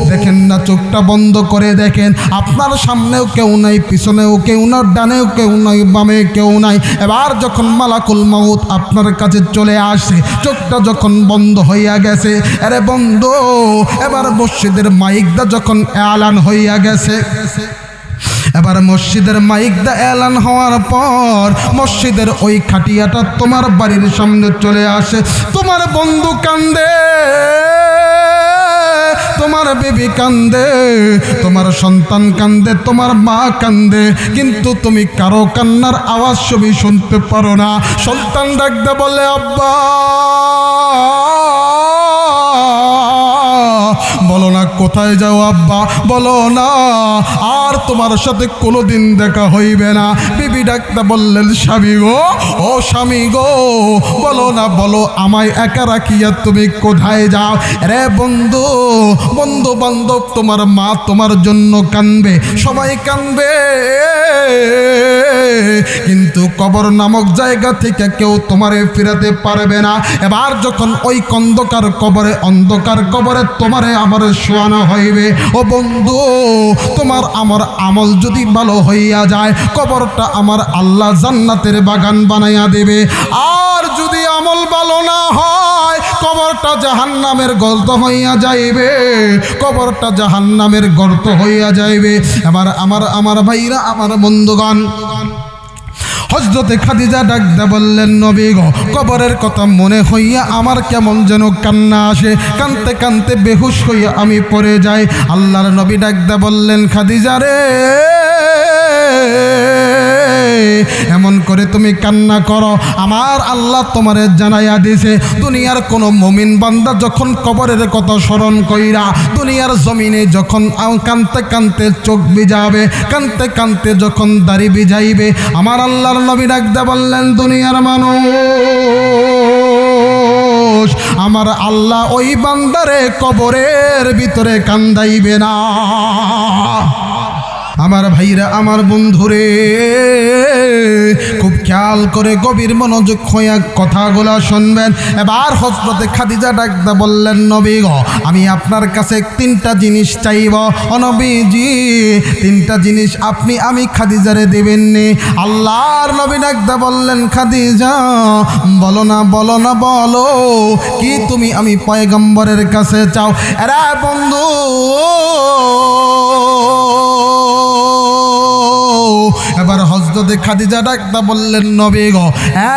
দেখেন না, চোখটা বন্ধ করে দেখেন, আপনার সামনেও কেউ নাই, পিছনেও কেউ না, ডানেও কেউ নাই, বামে কেউ নাই। এবার যখন মালাকুল মউত আপনার কাছে চলে আসে, চোখটা যখন বন্ধ হইয়া গেছে, আরে বন্ধু এবার মসজিদের মাইকটা যখন এলান হইয়া গেছে, এবার মসজিদের মাইকটা এলান হওয়ার পর মসজিদের ওই খাটিয়াটা তোমার বাড়ির সামনে চলে আসে। তোমার বন্ধু কান্দে, তোমার বেবি কান্দে, তোমার সন্তান কান্দে, তোমার মা কান্দে, কিন্তু তুমি কারো কান্নার আওয়াজ সবই শুনতে পারো না। সন্তান ডাকতে বলে, আব্বা বলো না কোথায় যাও আব্বা, বলো না আর তোমার সাথে কোনোদিন দেখা হইবে না। বিবি ডাকতে বললেন, স্বামী গো, ও স্বামী গো, বলো না, বলো আমায় একা রাখিয়া তুমি কোথায় যাও? রে বন্ধু, বন্ধু বান্ধব, তোমার মা তোমার জন্য কানবে, সবাই কানবে, কিন্তু কবর নামক জায়গা থেকে কেউ তোমারে ফিরাতে পারবে না। এবার যখন ওই অন্ধকার কবরে তোমারে আমার শোয়ানো হইবে, ও বন্ধু তোমার আমার আমল যদি ভালো হইয়া যায়, কবরটা আমার আল্লাহ জান্নাতের বাগান বানাইয়া দেবে। আর যদি আমল ভালো না হয়, কবরটা জাহান্নামের গর্ত হইয়া যাইবে, কবরটা জাহান্নামের গর্ত হইয়া যাইবে। এবার আমার ভাইরা, আমার বন্ধুগণ, হযরতে খাদিজা ডাকতে বললেন, নবী গো, কবরের কথা মনে হইয়া আমার কেমন যেন কান্না আসে, কানতে কানতে বেহুশ হইয়া আমি পড়ে যাই। আল্লাহর নবী ডাকতে বললেন, খাদিজা রে, এমন করে তুমি কান্না করো, আমার আল্লাহ তোমারে জানাইয়া দিছে, দুনিয়ার কোন মুমিন বান্দা যখন কবরের কথা স্মরণ কইরা দুনিয়ার জমিনে যখন কানতে কানতে চোখ ভিজাবে, কানতে কানতে যখন দাড়ি ভিজাইবে, আমার আল্লাহর নবী ডাকতে বললেন, দুনিয়ার মানুষ, আমার আল্লাহ ওই বান্দারে কবরের ভিতরে কান্দাইবে না। আমার ভাইরা, আমার বন্ধুরে, খুব খেয়াল করে গভীর মনোযোগ হইয়া কথাগুলো শুনবেন। এবার হযরতে খাদিজা ডাকতে বললেন, নবী গো, আমি আপনার কাছে তিনটা জিনিস চাইব। ও নবীজি, তিনটা জিনিস আপনি আমি খাদিজারে দেবেননি। আল্লাহর নবী ডাকতে বললেন, খাদিজা বলো না, বলো না, বলো কি তুমি আমি পয়গম্বরের কাছে চাও। এরা বন্ধু, এবার হযরতে খাদিজা ডাকতে বললেন, নবী গো,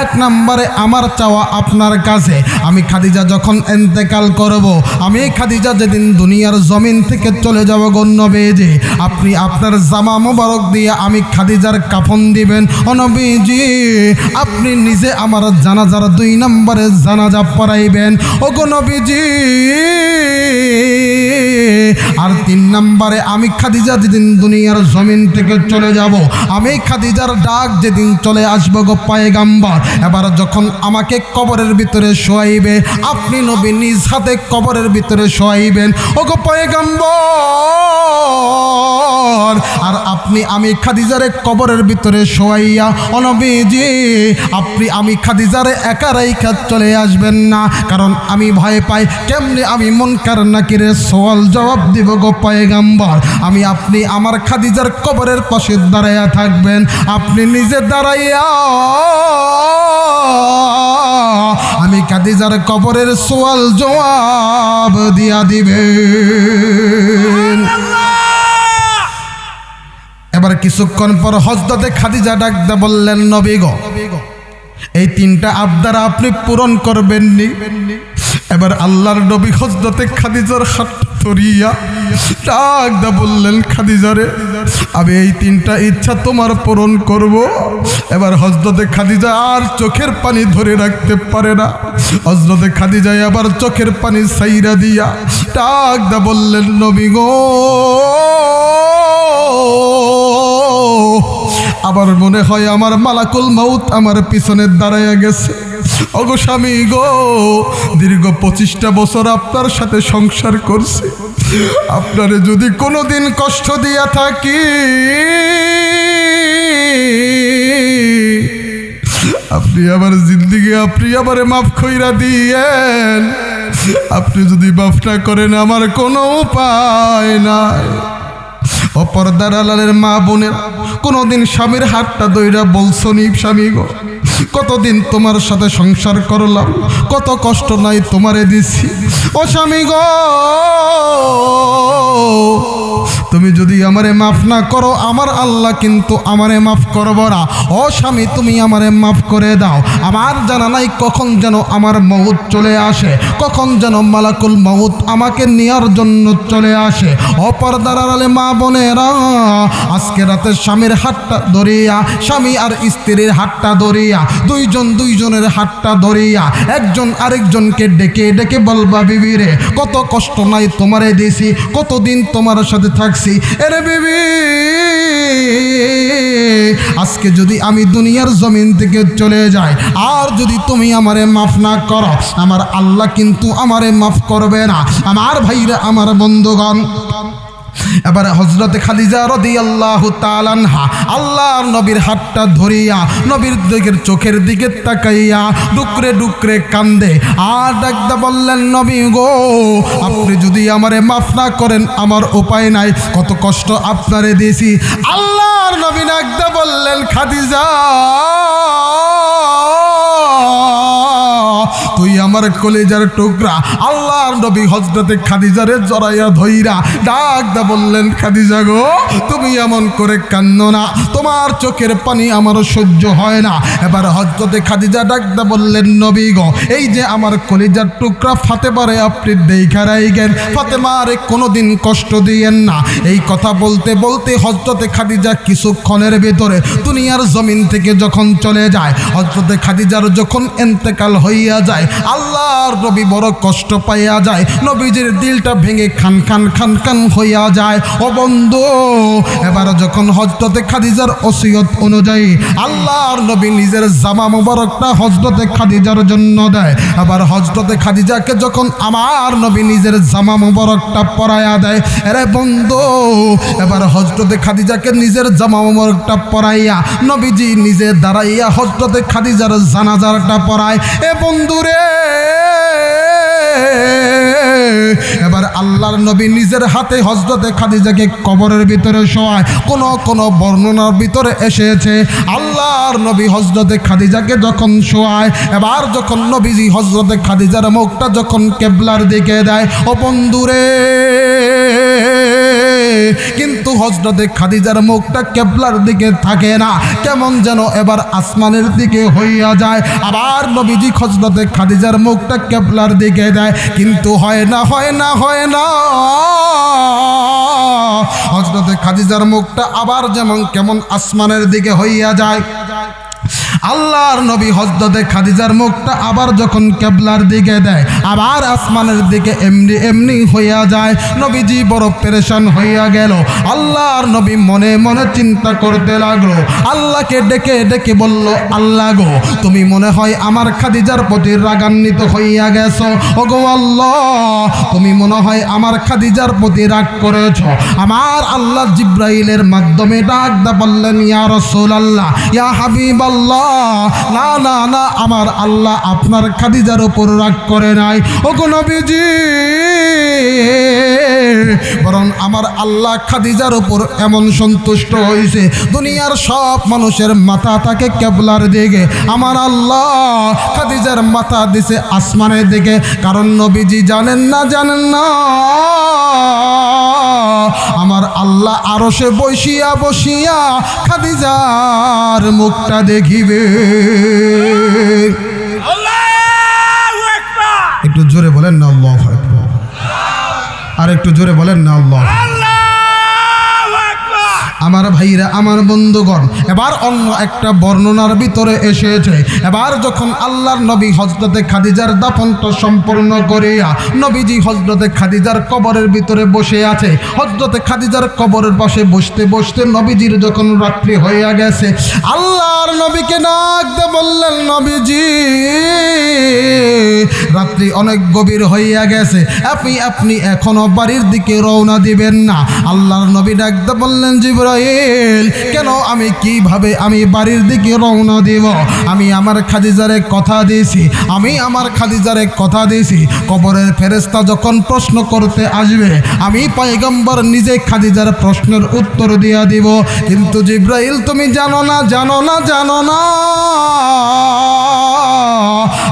এক নম্বরে আমার চাওয়া আপনার কাছে, আমি খাদিজা যখন ইন্তেকাল করব, আমি খাদিজা যেদিন দুনিয়ার জমিন থেকে চলে যাব গো নবীজি, আপনি আপনার জামা মোবারক দিয়ে আমি খাদিজার কাফন দিবেন। ও নবীজি, আপনি নিজে আমার জানাজার 2 নম্বরে জানাজা পড়াইবেন। ও গো নবীজি, আর 3 নম্বরে আমি খাদিজা যেদিন দুনিয়ার জমিন থেকে চলে যাব, আমি খাদিজার ডাক যেদিন চলে আসবো গো পয়গম্বর, এবার যখন আমাকে কবরের ভিতরে শোয়াইবে, আপনি নবী নিজ হাতে কবরের ভিতরে শোয়াইবেন ও গো পয়গম্বর, আর আপনি আমি খাদিজারে কবরের ভিতরে শোয়াইয়া ও নবীজি, আপনি আমি খাদিজারে একা রাইখা চলে আসবেন না, কারণ আমি ভয় পাই কেমনে আমি মুনকার নাকিরের সওয়াল জবাব দিব গো পয়গম্বর। আমি আপনি আমার খাদিজার কবরের পাশে দাঁড়াইয়া থাকবেন, আপনি নিজে দাঁড়াইয়া আমি খাদিজার কবরের সওয়াল জবাব দিয়া দিবেন। এবার কিছুক্ষণ পর হযরতে খাদিজা ডাকতে বললেন, নবী গো, এই 3টা আবদার আপনি পূরণ করবেননি। এবার আল্লাহর নবী হযরতে খাদিজার হাত ধরিয়া ডাকতে বললেন, খাদিজা রে, আমি এই 3টা ইচ্ছা তোমার পূরণ করব। এবার হযরতে খাদিজা আর চোখের পানি ধরে রাখতে পারে না, হযরতে খাদিজা আবার চোখের পানি ছাইরা দিয়া ডাকতে বললেন, নবী গো, আবার মনে হয় আমার মালাকুল মাউত আমার পিছনে দাঁড়াইয়া গেছে। ওগো স্বামী গো, দীর্ঘ 25টা বছর আপনার সাথে সংসার করছি, আপনারে যদি কোনোদিন কষ্ট দিয়া থাকি, আপনি আমার জিন্দিগি আপনি আমারে মাফ কইরা দিয়েন। আপনি যদি মাফ না করেন আমার কোনো উপায় নাই। অপরদার আলালের মা বোনের, কোনোদিন স্বামীর হাতটা ধইরা বলছো নি, স্বামী গো, কতদিন তোমার সাথে সংসার করলাম, কত কষ্ট নাই তোমারে দিছি। ও স্বামী গো, তুমি যদি আমারে মাফ না করো, আমার আল্লাহ কিন্তু আমারে মাফ করব না। ও স্বামী, তুমি আমারে মাফ করে দাও। আমার জানা নাই কখন যেন আমার মউত চলে আসে, কখন যেন মালাকুল মউত আমাকে নেওয়ার জন্য চলে আসে। অপরদার আড়ালে মা বোনেরা, আজকে রাতে স্বামীর হাতটা ধরিয়া, স্বামী আর স্ত্রীর হাতটা ধরিয়া, দুইজনের হাতটা ধরিয়া একজন আরেকজনকে ডেকে ডেকে বলবা, বিবি রে, কত কষ্ট নাই তোমারে দিছি, কতদিন তোমার সাথে থাকছি। এরে বিবি, আজকে যদি আমি দুনিয়ার জমিন থেকে চলে যাই, আর যদি তুমি আমারে মাফ না করো, আমার আল্লাহ কিন্তু আমারে মাফ করবে না। আমার ভাইরা, আমার বন্ধুগণ, এবারে হযরতে খাদিজা রাদিয়াল্লাহু তাআলা আনহা আল্লাহর নবীর হাতটা ধরিয়া নবীর দিকের চোখের দিকে তাকাইয়া ডুকরে ডুকরে কান্দে আর ডাকতে বললেন, নবী গো, আপনি যদি আমারে মাফ না করেন আমার উপায় নাই, কত কষ্ট আপনারে দিয়েছি। আল্লাহর নবী ডাকতে বললেন, খাদিজা, তুই আমার কলিজার টুকরা আল্লাহর নবী হযরতে খাদিজারে জড়াইয়া ধইরা ডাক দা বললেন, খাদিজা গো, তুমি এমন করে কান্নো না, তোমার চোখের পানি আমার সহ্য হয় না। এবার হযরতে খাদিজা ডাক দা বললেন, নবী গো, এই যে আমার কলিজার টুকরা ফাতেমারে আপনি দেখা রাইগেন, ফাতেমারে কোনোদিন কষ্ট দিয়েন না। এই কথা বলতে বলতে হযরতে খাদিজা কিছুক্ষণের ভিতরে দুনিয়ার জমিন থেকে যখন চলে যায়, হযরতে খাদিজার যখন ইন্তেকাল হইয়া যায়, আল্লাহর নবী বড় কষ্ট পাইয়া যায়, নবীজির দিলটা ভেঙে খান খান খান খান হইয়া যায়। ও বন্ধু, এবার যখন হযরতে খাদিজার ওসিয়ত অনুযায়ী আল্লাহর নবী নিজের জামা মুবারকটা হযরতে খাদিজার জন্য দেয়, আবার হযরতে খাদিজাকে যখন আমার নবী নিজের জামা মুবারকটা পরায়া দেয়, আরে বন্ধু, এবার হযরতে খাদিজাকে নিজের জামা মুবারকটা পরাইয়া নবীজি নিজে দাঁড়াইয়া হযরতে খাদিজার জানাজারটা পরায়। এ বন্ধুরে, এবার আল্লাহর নবী নিজের হাতে হযরতে খাদিজাকে কবরের ভিতরে শোয়ায়। কোন বর্ণনার ভিতরে এসেছে আল্লাহর নবী হযরতে খাদিজাকে যখন শোয়ায়, এবার যখন নবীজি হযরতে খাদিজার মুখটা যখন কিবলার দিকে দেয়, ও বন্ধুরে, কিন্তু হযরতে খাদিজার মুখটা কিবলার দিকে থাকে না, কেমন যেন এবার আসমানের দিকে হইয়া যায়। আবার নবীজি হযরতে খাদিজার মুখটা কিবলার দিকে দেয়, কিন্তু হয় না হযরতে খাদিজার মুখটা আবার যেমন কেমন আসমানের দিকে হইয়া যায়। আল্লাহর নবী হযরতে খাদিজার মুখটা আবার যখন কিবলার দিকে দেয়, আবার আসমানের দিকে এমনি এমনি হইয়া যায়। নবীজি বড় পেরেশান হইয়া গেল। আল্লাহর নবী মনে মনে চিন্তা করতে লাগলো, আল্লাহকে ডেকে ডেকে বলল, আল্লাহ গো, তুমি মনে হয় আমার খাদিজার প্রতি রাগান্বিত হইয়া গেছো। ওগো আল্লাহ, তুমি মনে হয় আমার খাদিজার প্রতি রাগ করেছ। আমার আল্লাহ জিব্রাইলের মাধ্যমে ডাক দা বললেন, ইয়া রাসূলুল্লাহ, ইয়া হাবিবাল্লাহ, না না না, আমার আল্লাহ আপনার খাদিজার উপর রাগ করে নাই। ওগো নবীজি, বরং আমার আল্লাহ খাদিজার উপর এমন সন্তুষ্ট হয়েছে, দুনিয়ার সব মানুষের মাথা থাকে কিবলার দিকে, আমার আল্লাহ খাদিজার মাথা দিছে আসমানের দিকে। কারণ নবীজি জানেন না আমার আল্লাহ আরশে বসিয়া বসিয়া খাদিজার মুখটা দেখিবে। আল্লাহু আকবার। একটু জোরে বলেন না আল্লাহু আকবার, আর একটু জোরে বলেন না আল্লাহ। আল্লাহু আকবার। আমার ভাইরা, আমার বন্ধুগণ, এবার অন্য একটা বর্ণনার ভিতরে এসেছে, এবার যখন আল্লাহর নবী হযরতে খাদিজার দাফনটা সম্পূর্ণ করিয়া নবীজি হযরতে খাদিজার কবরের ভিতরে বসে আছে, হযরতে খাদিজার কবরের পাশে বসতে বসতে নবীজির যখন রাত্রি হইয়া গেছে, আল্লাহর নবীকে ডাক দিয়ে বললেন, নবীজি, রাত্রি অনেক গভীর হইয়া গেছে, আপনি এখনো বাড়ির দিকে রওনা দিবেন না। আল্লাহর নবী ডাক দিয়ে বললেন, জিবরাইল, কেন, আমি কিভাবে আমি বাড়ির দিকে রওনা দিব? আমি আমার খাদিজারে কথা দিয়েছি, কবরের ফেরেশতা যখন প্রশ্ন করতে আসবে, আমি পয়গম্বর নিজে খাদিজার প্রশ্নের উত্তর দিয়া দিব। কিন্তু জিবরাইল, তুমি জানো না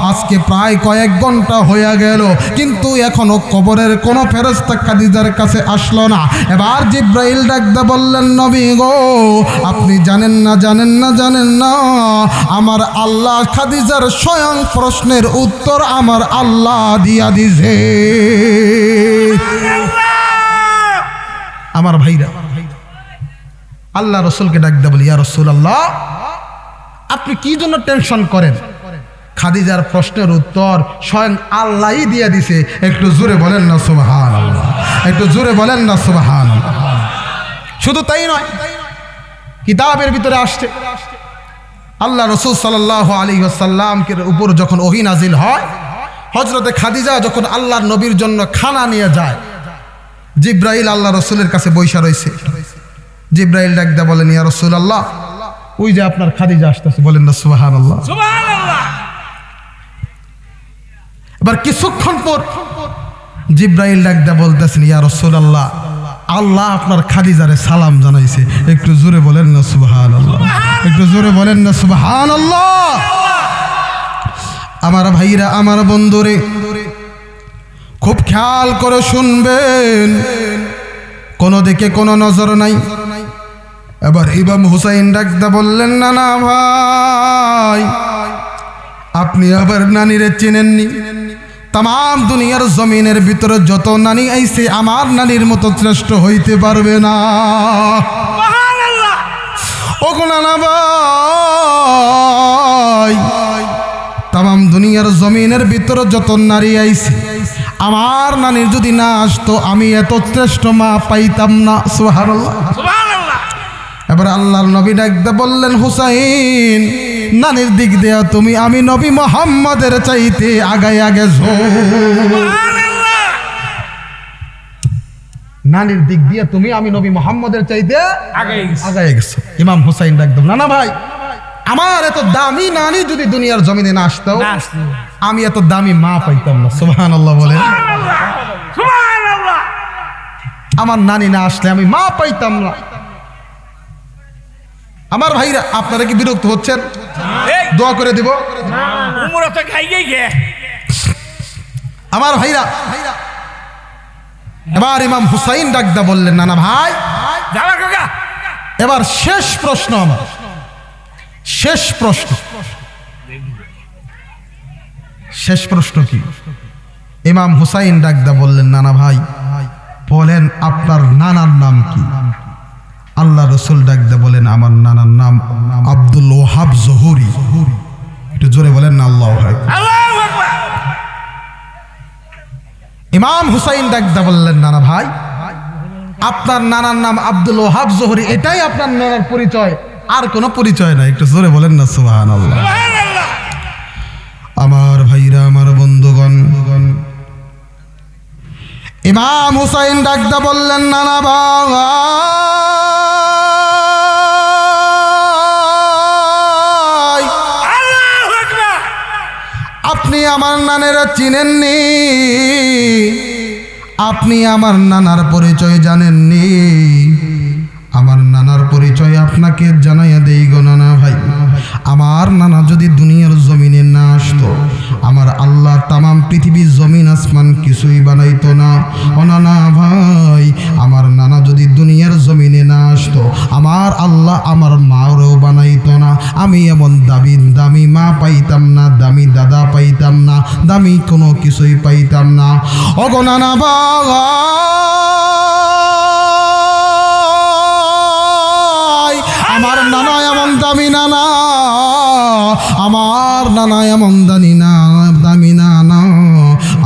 আজকে প্রায় কয়েক ঘন্টা হয়ে গেল, কিন্তু এখনো কবরের কোনো ফেরেশতা খাদিজার কাছে আসলো না। এবার জিবরাইল ডাকতে বললেন, নবী গো, আপনি জানেন না আমার আল্লাহ খাদিজার স্বয়ং প্রশ্নের উত্তর আমার আল্লাহ দিয়া দিছে। আমার ভাইরা, আল্লাহ রসুলকে ডাকতে বলি, ইয়া রাসূলুল্লাহ, আপনি কি জন্য টেনশন করেন? খাদিজার প্রশ্নের উত্তর স্বয়ং আল্লাহই দিয়ে দিছে। একটু জোরে বলেন না সুবহানাল্লাহ, একটু জোরে বলেন না সুবহানাল্লাহ। শুধু তাই নয়, কিতাবের ভিতরে আসছে আল্লাহ রাসূল সাল্লাল্লাহু আলাইহি ওয়াসাল্লামের উপর যখন ওহী নাজিল হয়, হযরতে খাদিজা যখন আল্লাহর নবীর জন্য খানা নিয়ে যায়, জিবরাইল আল্লাহ রাসূলের কাছে বইসা রইছে। জিবরাইল ডাক দিয়ে বলেন, ইয়া রাসূলুল্লাহ, ওই যে আপনার খাদিজা আসতেছে, বলেন না সুবহানাল্লাহ। সুবহানাল্লাহ। এবার কিছুক্ষণ পর জিবরাইল ডাক দিয়ে বলতেছেন, ইয়া রাসূলুল্লাহ, আল্লাহ আপনার খাদিজারে সালাম জানাইছে। একটু জোরে বলেন না সুবহানাল্লাহ, একটু জোরে বলেন না সুবহানাল্লাহ। আমার ভাইরা, আমার বন্ধুরে, খুব খেয়াল করে শুনবেন, কোনো দিকে কোনো নজর নাই। এবার ইমাম হুসাইন ডাকদা বললেন, না না ভাই, আপনি আবার নানিরে চিনেননি? তাম দুনিয়ার জমিনের ভিতরে যত নানি আইছে আমার নানির মতো শ্রেষ্ঠ হইতে পারবে না। সুবহানাল্লাহ। ও নানা ভাই, তাম দুনিয়ার জমিনের ভিতরে যত নারী আইছে আমার নানির যদি না আসতো আমি এত শ্রেষ্ঠ মা পাইতাম না। সুবহানাল্লাহ। সুবহানাল্লাহ। এবার আল্লাহর নবী ডাকতে বললেন, হুসাইন, নানির দিক দেয়া তুমি আমি নবী মুহাম্মদের চাইতে আগায় গেছো। সুবহানাল্লাহ। নানির দিক দিয়ে তুমি আমি নবী মুহাম্মদের চাইতে আগায় গেছো। আগায় গেছো। ইমাম হুসাইন ডাকতে, না না ভাই, আমার এত দামি নানি যদি দুনিয়ার জমিনে না আসতো আমি এত দামি মা পাইতাম না। সুবহানাল্লাহ বলেন। সুবহানাল্লাহ। সুবহানাল্লাহ। আমার নানি না আসলে আমি মা পাইতাম না। আমার ভাইরা, আপনারা কি বিরক্ত হচ্ছেন? এই দোয়া করে দিব। উমরা তো খাইয়ে গে। আমার ভাইরা, এবার ইমাম হুসাইন ডাকদা বললেন, না না ভাই, যাবা কাকা। এবার শেষ প্রশ্ন, আমার শেষ প্রশ্ন। শেষ প্রশ্ন কি? ইমাম হুসাইন ডাকদা বললেন, নানা ভাই, বলেন আপনার নানার নাম কি? আল্লাহ রসুল ডাকদা বলেন, আমার নানার নাম আব্দুল ওয়াহাব জহুরি। একটু জোরে বলেন না আল্লাহু আকবার। আল্লাহু আকবার। ইমাম হুসাইন ডাকদা বললেন, নানা ভাই, আপনার নানার নাম আব্দুল ওয়াহাব জহুরি, এটাই আপনার নানার পরিচয়, আর কোনো পরিচয় নাই। একটু জোরে বলেন না সুবহানাল্লাহ। সুবহানাল্লাহ। আমার ভাইরা, আমার বন্ধুগণ, ইমাম হুসাইন ডাকদা বললেন, নানা ভাই, আল্লাহু আকবার। আপনি আমার নানেরা চিনেননি, আপনি আমার নানার পরিচয় জানেননি। আমার নানার পরিচয় আপনাকে জানাইয়া দেই গো নানা ভাই। আমার নানা যদি দুনিয়ার জমিনে না আসতো আমার আল্লাহ তামাম পৃথিবীর জমিন আসমান কিছুই বানাইতো না। ও নানা ভাই, আমার নানা যদি দুনিয়ার জমিনে না আসতো আমার আল্লাহ আমার মাওরেও বানাইতো না। আমি এমন দামি মা পাইতাম না, দামি দাদা পাইতাম না, দামি কোনো কিছুই পাইতাম না। ও গো নানা ভাই, আমার নানা এমন দামি নানা, আমার নানা এমন দামি নানা।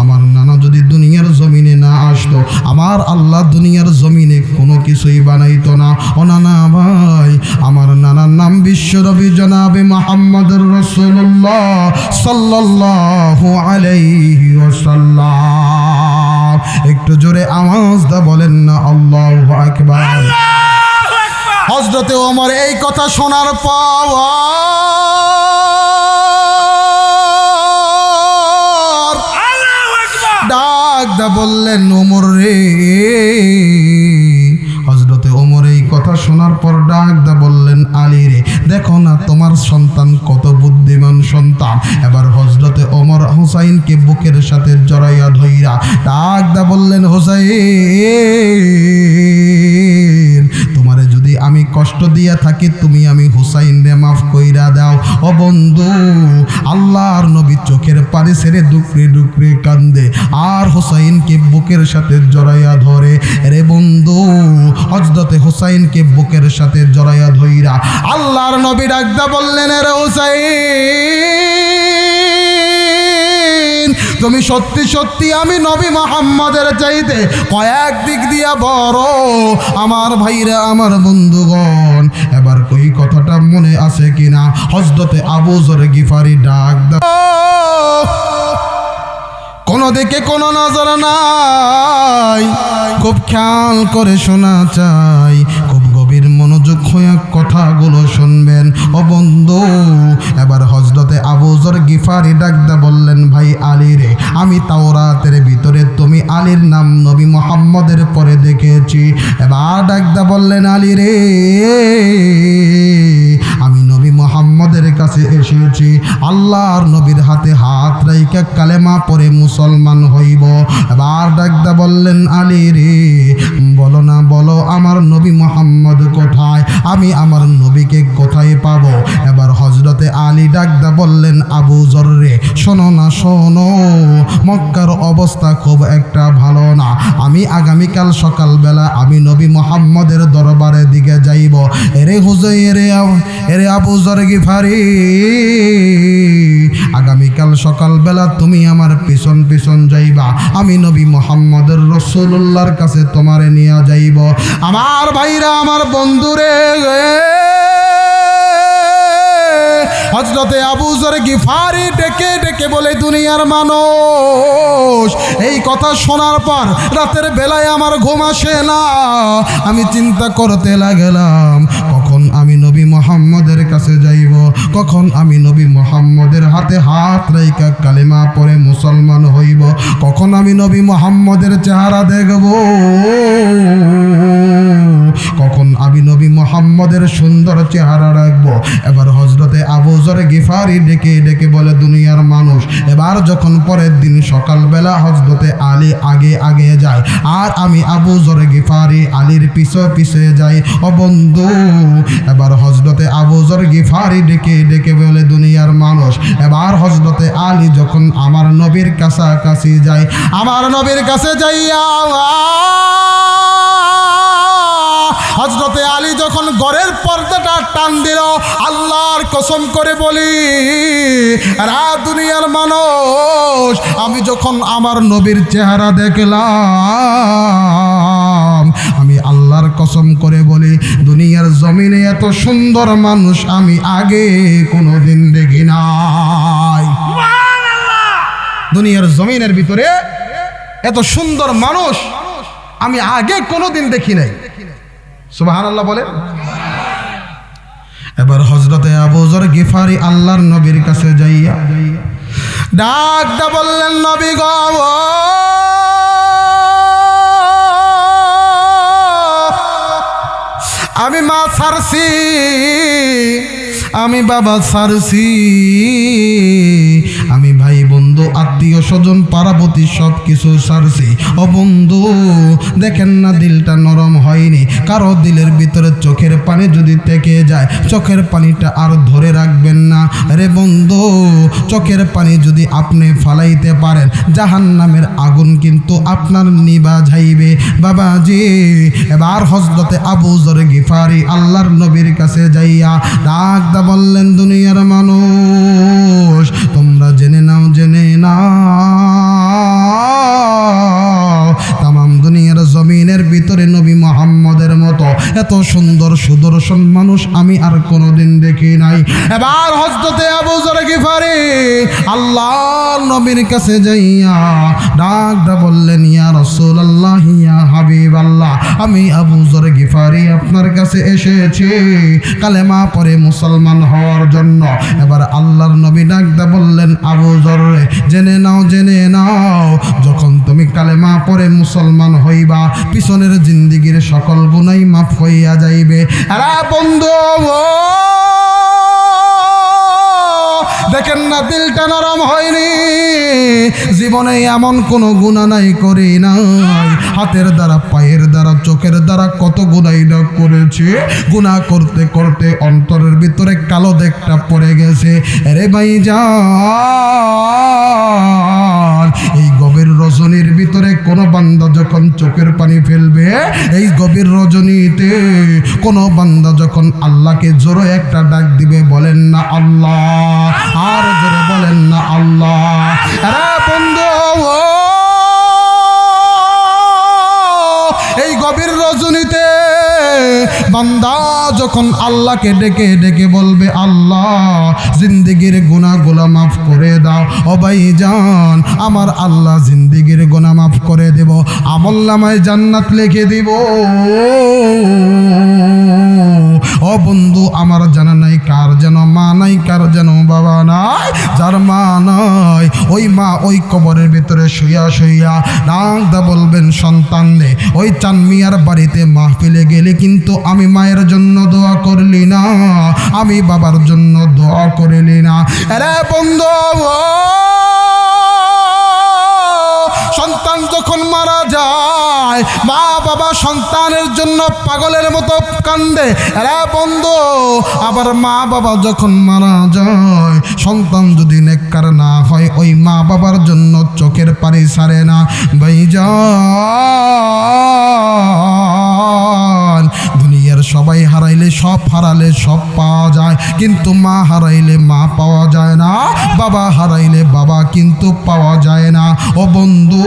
আমার নানা যদি দুনিয়ার জমিনে না আসতো আমার আল্লাহ দুনিয়ার জমিনে কোনো কিছুই বানাইতো না। ও নানা ভাই, আমার নানার নাম বিশ্বনবী জনাবে মুহাম্মদুর রাসূলুল্লাহ সাল্লাল্লাহু আলাইহি ওয়াসাল্লাম। একটু জোরে আওয়াজ দা বলেন না আল্লাহু আকবার। আল্লাহু আকবার। হযরতে ওমর এই কথা শোনার পর আল্লাহু আকবার। ডাকদা বললেন, ওমর রে। হযরতে ওমর এই কথা শোনার পর ডাকদা বললেন, আলী রে, দেখো না তোমার সন্তান কত বুদ্ধিমান সন্তান। এবার হযরতে ওমর হুসাইনকে বুকের সাথে জড়াইয়া ধইরা ডাকদা বললেন, হুসাইন, তোমারে যদি আমি কষ্ট দিয়া থাকি তুমি আমি হুসাইন রে মাফ কইরা দাও। ও বন্ধু, আল্লাহর নবী চোখের পানি ছেড়ে ডুকরে ডুকরে কান্দে আর হুসাইনকে বুকের সাথে জড়াইয়া ধরে। রে বন্ধু, হযরতে হুসাইনকে বুকের সাথে জড়াইয়া ধইরা আল্লাহর নবী ডাকদা বললেন, রে হুসাইন, তুমি সত্যি সত্যি আমি নবী মুহাম্মদের চাইতে কয়েক দিক দিয়া বড়। আমার ভাইরা, আমার বন্ধুগণ, এবার কই কথাটা মনে আছে কিনা? হযরতে আবু যর গিফারি ডাক দাও, কোনো দিকে কোনো নজর নাই, খুব খেয়াল করে শোনা চাই, খুব গভীর মনোযোগ হয়ে কথাগুলো শুনবেন। ও বন্ধু, এবার হযরতে আবু যর গিফারি ডাকদা বললেন, ভাই আলী রে, আমি তাওরাতের ভিতরে তুমি আলীর নাম নবী মুহাম্মদের পরে দেখেছি। এবার ডাকদা বললেন, আলী রে, আমি নবী মুহাম্মদের কাছে কাছে এসেছি, আল্লাহর নবীর হাতে হাত রাইখা কালেমা পড়ে মুসলমান হইব। এবার ডাকদা বললেন, আলী রে, বলো না, বলো আমার নবী মোহাম্মদ কোথায়, আমি আমার নবীকে কোথায় পাবো? এবার হযরতে আলী ডাকদা বললেন, আবু যর রে, শোনো না, শোনো, মক্কার অবস্থা খুব একটা ভালো না। আমি আগামীকাল সকালবেলা আমি নবী মোহাম্মদের দরবারের দিকে যাইব। এরে হুযায়র, এরে আবু যর গিফারি, আগামীকাল সকালবেলা তুমি আমার পিছন পিছন যাইবা, আমি নবী মোহাম্মদের রাসূলুল্লাহর কাছে তোমারে নিয়ে যাইব। আমার ভাইরা, আমার বন্ধুরে, হযরতে আবু যর গিফারি ডেকে ডেকে বলে, দুনিয়ার মানুষ, এই কথা শোনার পর রাতের বেলায় আমার ঘুম আসে না। আমি চিন্তা করতে লাগলাম, কখন আমি নবী মুহাম্মদের কাছে যাইব, কখন আমি নবী মুহাম্মদের হাতে হাত রাইখা কালেমা পড়ে মুসলমান হইব, কখন আমি নবী মুহাম্মদের চেহারা দেখব, কখন আমি নবী মুহাম্মদের সুন্দর চেহারা রাখবো। এবার হযরতে আবু যর গিফারি ডেকে ডেকে বলে, দুনিয়ার মানুষ। এবার যখন পরের দিন সকালবেলা হযরতে আলী আগে আগে যায়, আর আমি আবু যর গিফারি আলীর পিছে পিছে যাই। ও বন্ধু, এবার হযরতে আবু যর গিফারি ডেকে ডেকে বলে, দুনিয়ার মানুষ। এবার হযরতে আলী যখন আমার নবীর কাছাকাছি যায়, আমার নবীর কাছে যাইয়া হযরতে আলী যখন ঘরের পর্দাটা টান দিল, আল্লাহর কসম করে বলি, রা দুনিয়ার মানুষ, আমি যখন আমার নবীর চেহারা দেখলাম, আমি আল্লাহর কসম করে বলি, দুনিয়ার জমিনে এত সুন্দর মানুষ আমি আগে কোনোদিন দেখি নাই। দুনিয়ার জমিনের ভিতরে এত সুন্দর মানুষ আমি আগে কোনোদিন দেখি নাই। সুবহানাল্লাহ বলেন। এবার হযরতে আবু যর গিফারি আল্লাহর নবীর কাছে যাইয়া ডাকটা বললেন, নবী গো, আমি মা ছাড়ছি, আমি বাবা ছাড়ছি, আমি ভাই বন্ধু আত্মীয় স্বজন পাড়াপতি সব কিছু ছাড়ছি। ও বন্ধু, দেখেন না দিলটা নরম হয়নি? কারো দিলের ভিতরে চোখের পানি যদি থেকে যায়, চোখের পানিটা আর ধরে রাখবেন না রে বন্ধু। চোখের পানি যদি আপনি ফালাইতে পারেন, জাহান্নামের আগুন কিন্তু আপনার নিভা যাইবে বাবাজি। এবার হযরতে আবু যর গিফারি আল্লাহর নবীর কাছে যাইয়া ডাকদা বললেন, দুনিয়ার মানুষ, তোমরা জেনে নাও, জেনে নাও, তামাম দুনিয়ার জমিনের ভিতরে নবী মুহাম্মদের মতো এত সুন্দর সুদর্শন মানুষ আমি আর কোনোদিন দেখি নাই। এবার হযরতে আবু যর গিফারি আল্লাহর নবীর কাছে যাইয়া ডাকদা বললেন, ইয়া রাসূলুল্লাহ, ইয়া হাবিবাল্লাহ, আমি আবু যর গিফারি আপনার কাছে এসেছি কালেমা পড়ে মুসলমান হওয়ার জন্য। এবার আল্লাহর নবী ডাকদা বললেন, আবু যর, জেনে নাও, জেনে নাও, যখন তুমি কালেমা পড়ে মুসলমান হইবা, পিছনের জিন্দেগীর সকল গুনাহ মাফ হইয়া যাইবে। আরে বন্ধু, দেখেন না দিলটা নরম হয়নি? জীবনে এমন কোনো গুনাহ নাই করি নাই, হাতের দ্বারা, পায়ের দ্বারা, চোখের দ্বারা কত গুনাহ না করেছে। গুনাহ করতে করতে অন্তরের ভিতরে কালো দাগটা পড়ে গেছে। আরে ভাইজান, এই গভীর রজনীর ভিতরে কোনো বান্দা যখন চোখের পানি ফেলবে, এই গভীর রজনীতে কোনো বান্দা যখন আল্লাহকে জোরে একটা ডাক দিবে, বলেন না আল্লাহ, আর জোরে বলেন না আল্লাহ। আরে বন্ধু, এই গভীর রজনীতে বান্দা যখন আল্লাহকে ডেকে ডেকে বলবে, আল্লাহ জিন্দেগির গুনাহগুলো মাফ করে দাও, ও ভাইজান আমার আল্লাহ জিন্দেগির গুনাহ মাফ করে দেব, আমলনামায় জান্নাত লিখে দিব। ও ও বন্ধু আমার জানা নাই কার যেন মা নাই, কার যেন বাবা নাই। যার মা নাই ওই মা ওই কবরের ভিতরে শুইয়া শুইয়া ডাকদা বলবেন সন্তান নে, ওই চান মিয়ার বাড়িতে মাহফিলে গেলে কিন্তু আমি মায়ের জন্য দোয়া করলি না, আমি বাবার জন্য দোয়া করলি না। আরে বন্ধু, সন্তান যখন মারা যায় মা বাবা সন্তানের জন্য পাগলের মতো কান্দে। আরে বন্ধু, আবার মা বাবা যখন মারা যায় সন্তান যদি নেককার না হয় ওই মা বাবার জন্য চোখের পানি ছাড়ে না। ভাইজান, দুনিয়ার সবাই হারাইলে সব হারালে সব পাওয়া যায়, কিন্তু মা হারাইলে মা পাওয়া যায় না, বাবা হারাইলে বাবা কিন্তু পাওয়া যায় না। ও বন্ধু,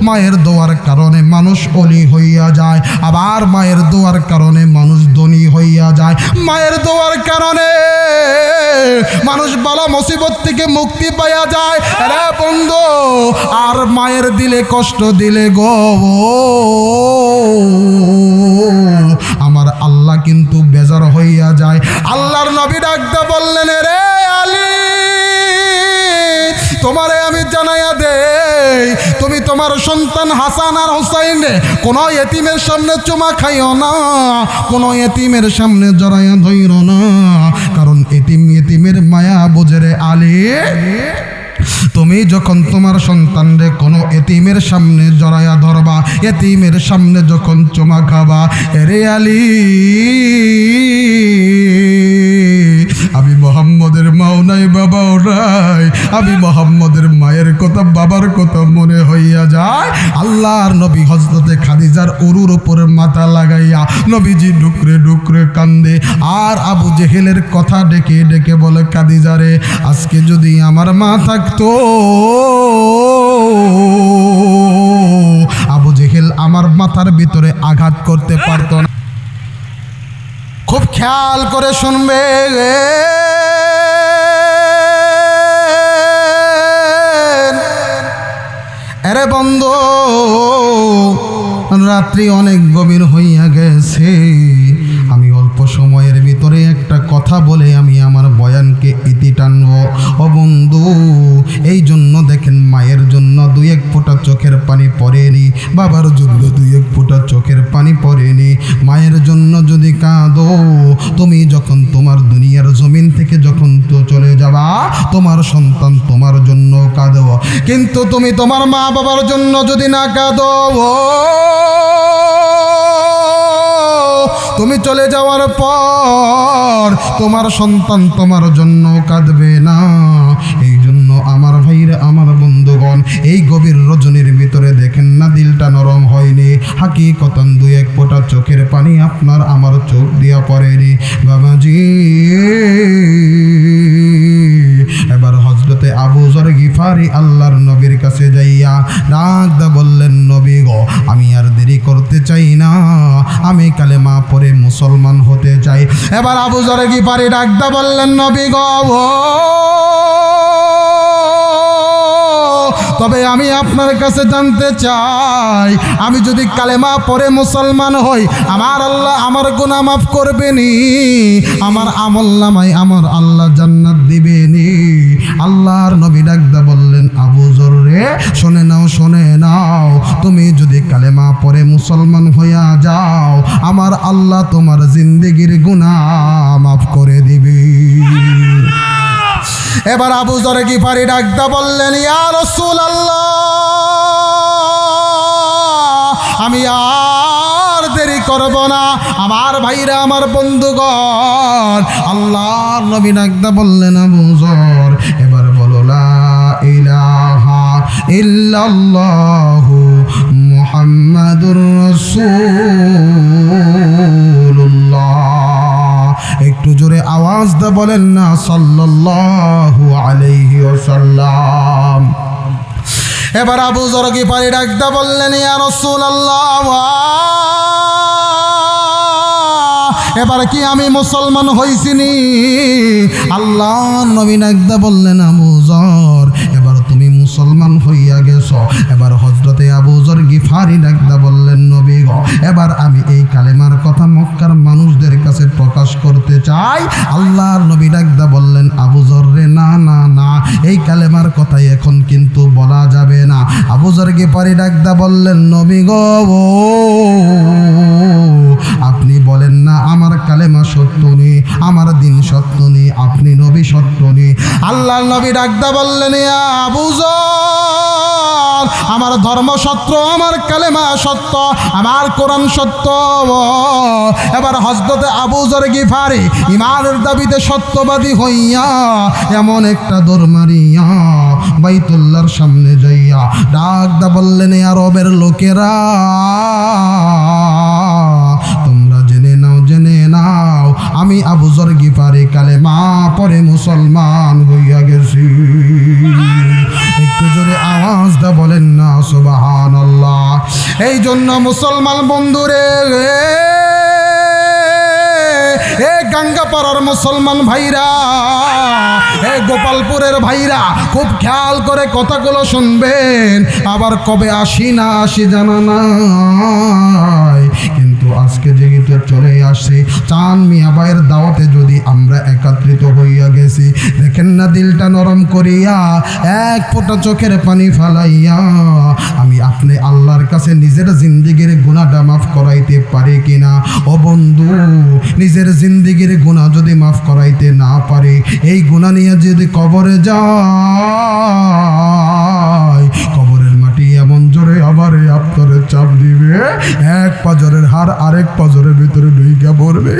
মায়ের দোয়ার কারণে মানুষ অলি হইয়া যায়, আবার মায়ের দোয়ার কারণে মানুষ ধনী হইয়া যায়। মায়ের দোয়ার কারণে মানুষ বালা মুসিবত থেকে মুক্তি পাইয়া যায়। আরে বন্ধু, আর মায়ের দিলে কষ্ট দিলে গো আমার আল্লাহ কিন্তু বেজার হইয়া যায়। আল্লাহর নবী ডাকতে বললেন, রে আলী, তোমারে আমি জানাইয়া দেই, তুমি তোমার সন্তান হাসান আর হুসাইনে কোনো এতিমের সামনে চুমা খাইও না, কোনো এতিমের সামনে জড়াইয়া ধইর না, কারণ এতিমের মায়া বোঝে রে আলী। তুমি যখন তোমার সন্তানরে কোনো এতিমের সামনে জড়াইয়া ধরবা, এতিমের সামনে যখন চুমা খাবা, এরে আলী আমি মোহাম্মদের মাও নাই বাবাও নাই, আমি মোহাম্মদের মায়ের কথা বাবার কথা মনে হইয়া যায়। আল্লাহর নবী হযরতে খাদিজার উরুর উপরে মাথা লাগাইয়া নবীজি ডুকরে ডুকরে কান্দে, আর আবু জেহেলের কথা ডেকে ডেকে বলে, খাদিজারে আজকে যদি আমার মা থাকতো আবু জেহেল আমার মাথার ভিতরে আঘাত করতে পারতো না। খুব খেয়াল করে শুনবে, আরে বন্ধু, রাত্রি অনেক গভীর হইয়া গেছে, আমি অল্প সময়ের ভিতরে একটা কথা বলে আমি আমার বয়ানকে ইতি টানব। ও বন্ধু, এই জন্য দেখেন মায়ের জন্য দুই এক ফোঁটা চোখের পানি পড়েনি, বাবার জন্য দুই এক ফোঁটা চোখের পানি পড়েনি। মায়ের জন্য যদি কাঁদো, তুমি যখন তোমার দুনিয়ার জমিন থেকে যখন তো চলে যাবা তোমার সন্তান তোমার জন্য কাঁদো, কিন্তু তুমি তোমার মা বাবার জন্য যদি না কাঁদো, তুমি চলে যাওয়ার পর তোমার সন্তান তোমার জন্য কাঁদবে না। এই জন্য আমার ভাইরা, আমার বন্ধুগণ, এই গভীর রজনীর ভিতরে দেখেন না দিলটা নরম হয়নি, হাকিকতান দুই এক ফোঁটা চোখের পানি আপনার আমার চোখ দিয়া পড়েনি বাবাজি। এবার হযরতে আবু যর গিফারি আল্লাহর নবীর কাছে যাইয়া ডাকদা বললেন, নবী গো, আমি আর দেরি করতে চাই না, আমি কালেমা পড়ে মুসলমান হতে চাই। এবার আবু যর গিফারি ডাকদা বললেন, নবী গো, তবে আমি আপনার কাছে জানতে চাই, আমি যদি কালেমা পড়ে মুসলমান হই আমার আল্লাহ আমার গুনাহ মাফ করবেনি, আমার আমল নামায় আমার আল্লাহ জান্নাত দিবেনি? আল্লাহর নবী ডাকদা বললেন, আবু যর রে, শুনে নাও শুনে নাও, তুমি যদি কালেমা পড়ে মুসলমান হইয়া যাও আমার আল্লাহ তোমার জিন্দেগির গুনাহ মাফ করে দিবে। এবার আবু যর গিফারি ডাকদা বললেন, ইয়া রাসূলুল্লাহ, আমি আর দেরি করব না। আমার ভাইরা, আমার বন্ধুগণ, আল্লাহর নবী ডাকদা বললেন, আবু যর এবার বলো লা ইলাহা ইল্লাল্লাহু মুহাম্মাদুর রাসূলুল্লাহ। একটু জোরে আওয়াজ দা বলেন না সাল্লাল্লাহু আলাইহি ওয়াসাল্লাম। এবার আবু যর গিফারি ডাকদা বললেন, ইয়া রাসূলুল্লাহ, এবার কি আমি মুসলমান হইছিনি? আল্লাহ নবী ডাকদা বললেন, আবু যর এবার তুমি মুসলমান হইয়া গেছো। এবার হযরতে আবু যর গিফারি ডাকদা বললেন, নবী গো, এবার আমি এই কালেমার কথা মক্কার মানুষদের কাছে প্রকাশ করতে ভাই আল্লাহর নবী ডাকদা বললেন আবু যর রে না না না এই কালেমার কথাই এখন কিন্তু বলা যাবে না। আবু যর গিফারি ডাকদা বললেন নবী গো আপনি বলেন না আমার কালেমা সত্য নেই, আমার দিন সত্য নেই, আপনি নবী সত্য নেই। আল্লাহর নবী ডাকদা বললেন ইয়া আবু যর আমার ধর্ম সত্য, আমার কালেমা সত্য, আমার কোরআন সত্য। এবার হযরতে আবু যর গিফারি ইমানের দাবিতে সত্যবাদী হইয়া এমন একটা দৌড় মারিয়া বাইতুল্লাহর সামনে যাইয়া ডাকদা বললেন ইয়া আরবের লোকেরা তোমরা জেনে নাও আমি আবু যর গিফারি কালেমা পরে মুসলমান হইয়া গেছি। একটু জোরে আওয়াজ দা বলেন না সুবহানাল্লাহ। এই জন্য মুসলমান বন্ধুরে এ গাঙ্গাপাড়ার মুসলমান ভাইরা, এ গোপালপুরের ভাইরা খুব খেয়াল করে কথাগুলো শুনবেন। আবার কবে আসি না আসি জানা নাই, কিন্তু আজকে যেহেতু চলে আসছে চান মিয়া ভাইয়ের দাওয়াতে যদি আমরা একত্রিত হইয়া গেছি, দেখেন না দিলটা নরম করিয়া এক ফোঁটা চোখের পানি ফালাইয়া আমি আপনি আল্লাহর কাছে নিজের জিন্দিগির গুনাহটা মাফ করাইতে পারি কিনা। ও বন্ধু নিজের জিন্দিগির গুনাহ যদি মাফ করাইতে না পারে, এই গুনাহ নিয়ে যদি কবরে যায় কবরের মাটি এমন জোরে আবার আপনারে চাপ দিবে, এক পাজরের হাড় আরেক পাজরের ভিতরে ঢুইকা পড়বে।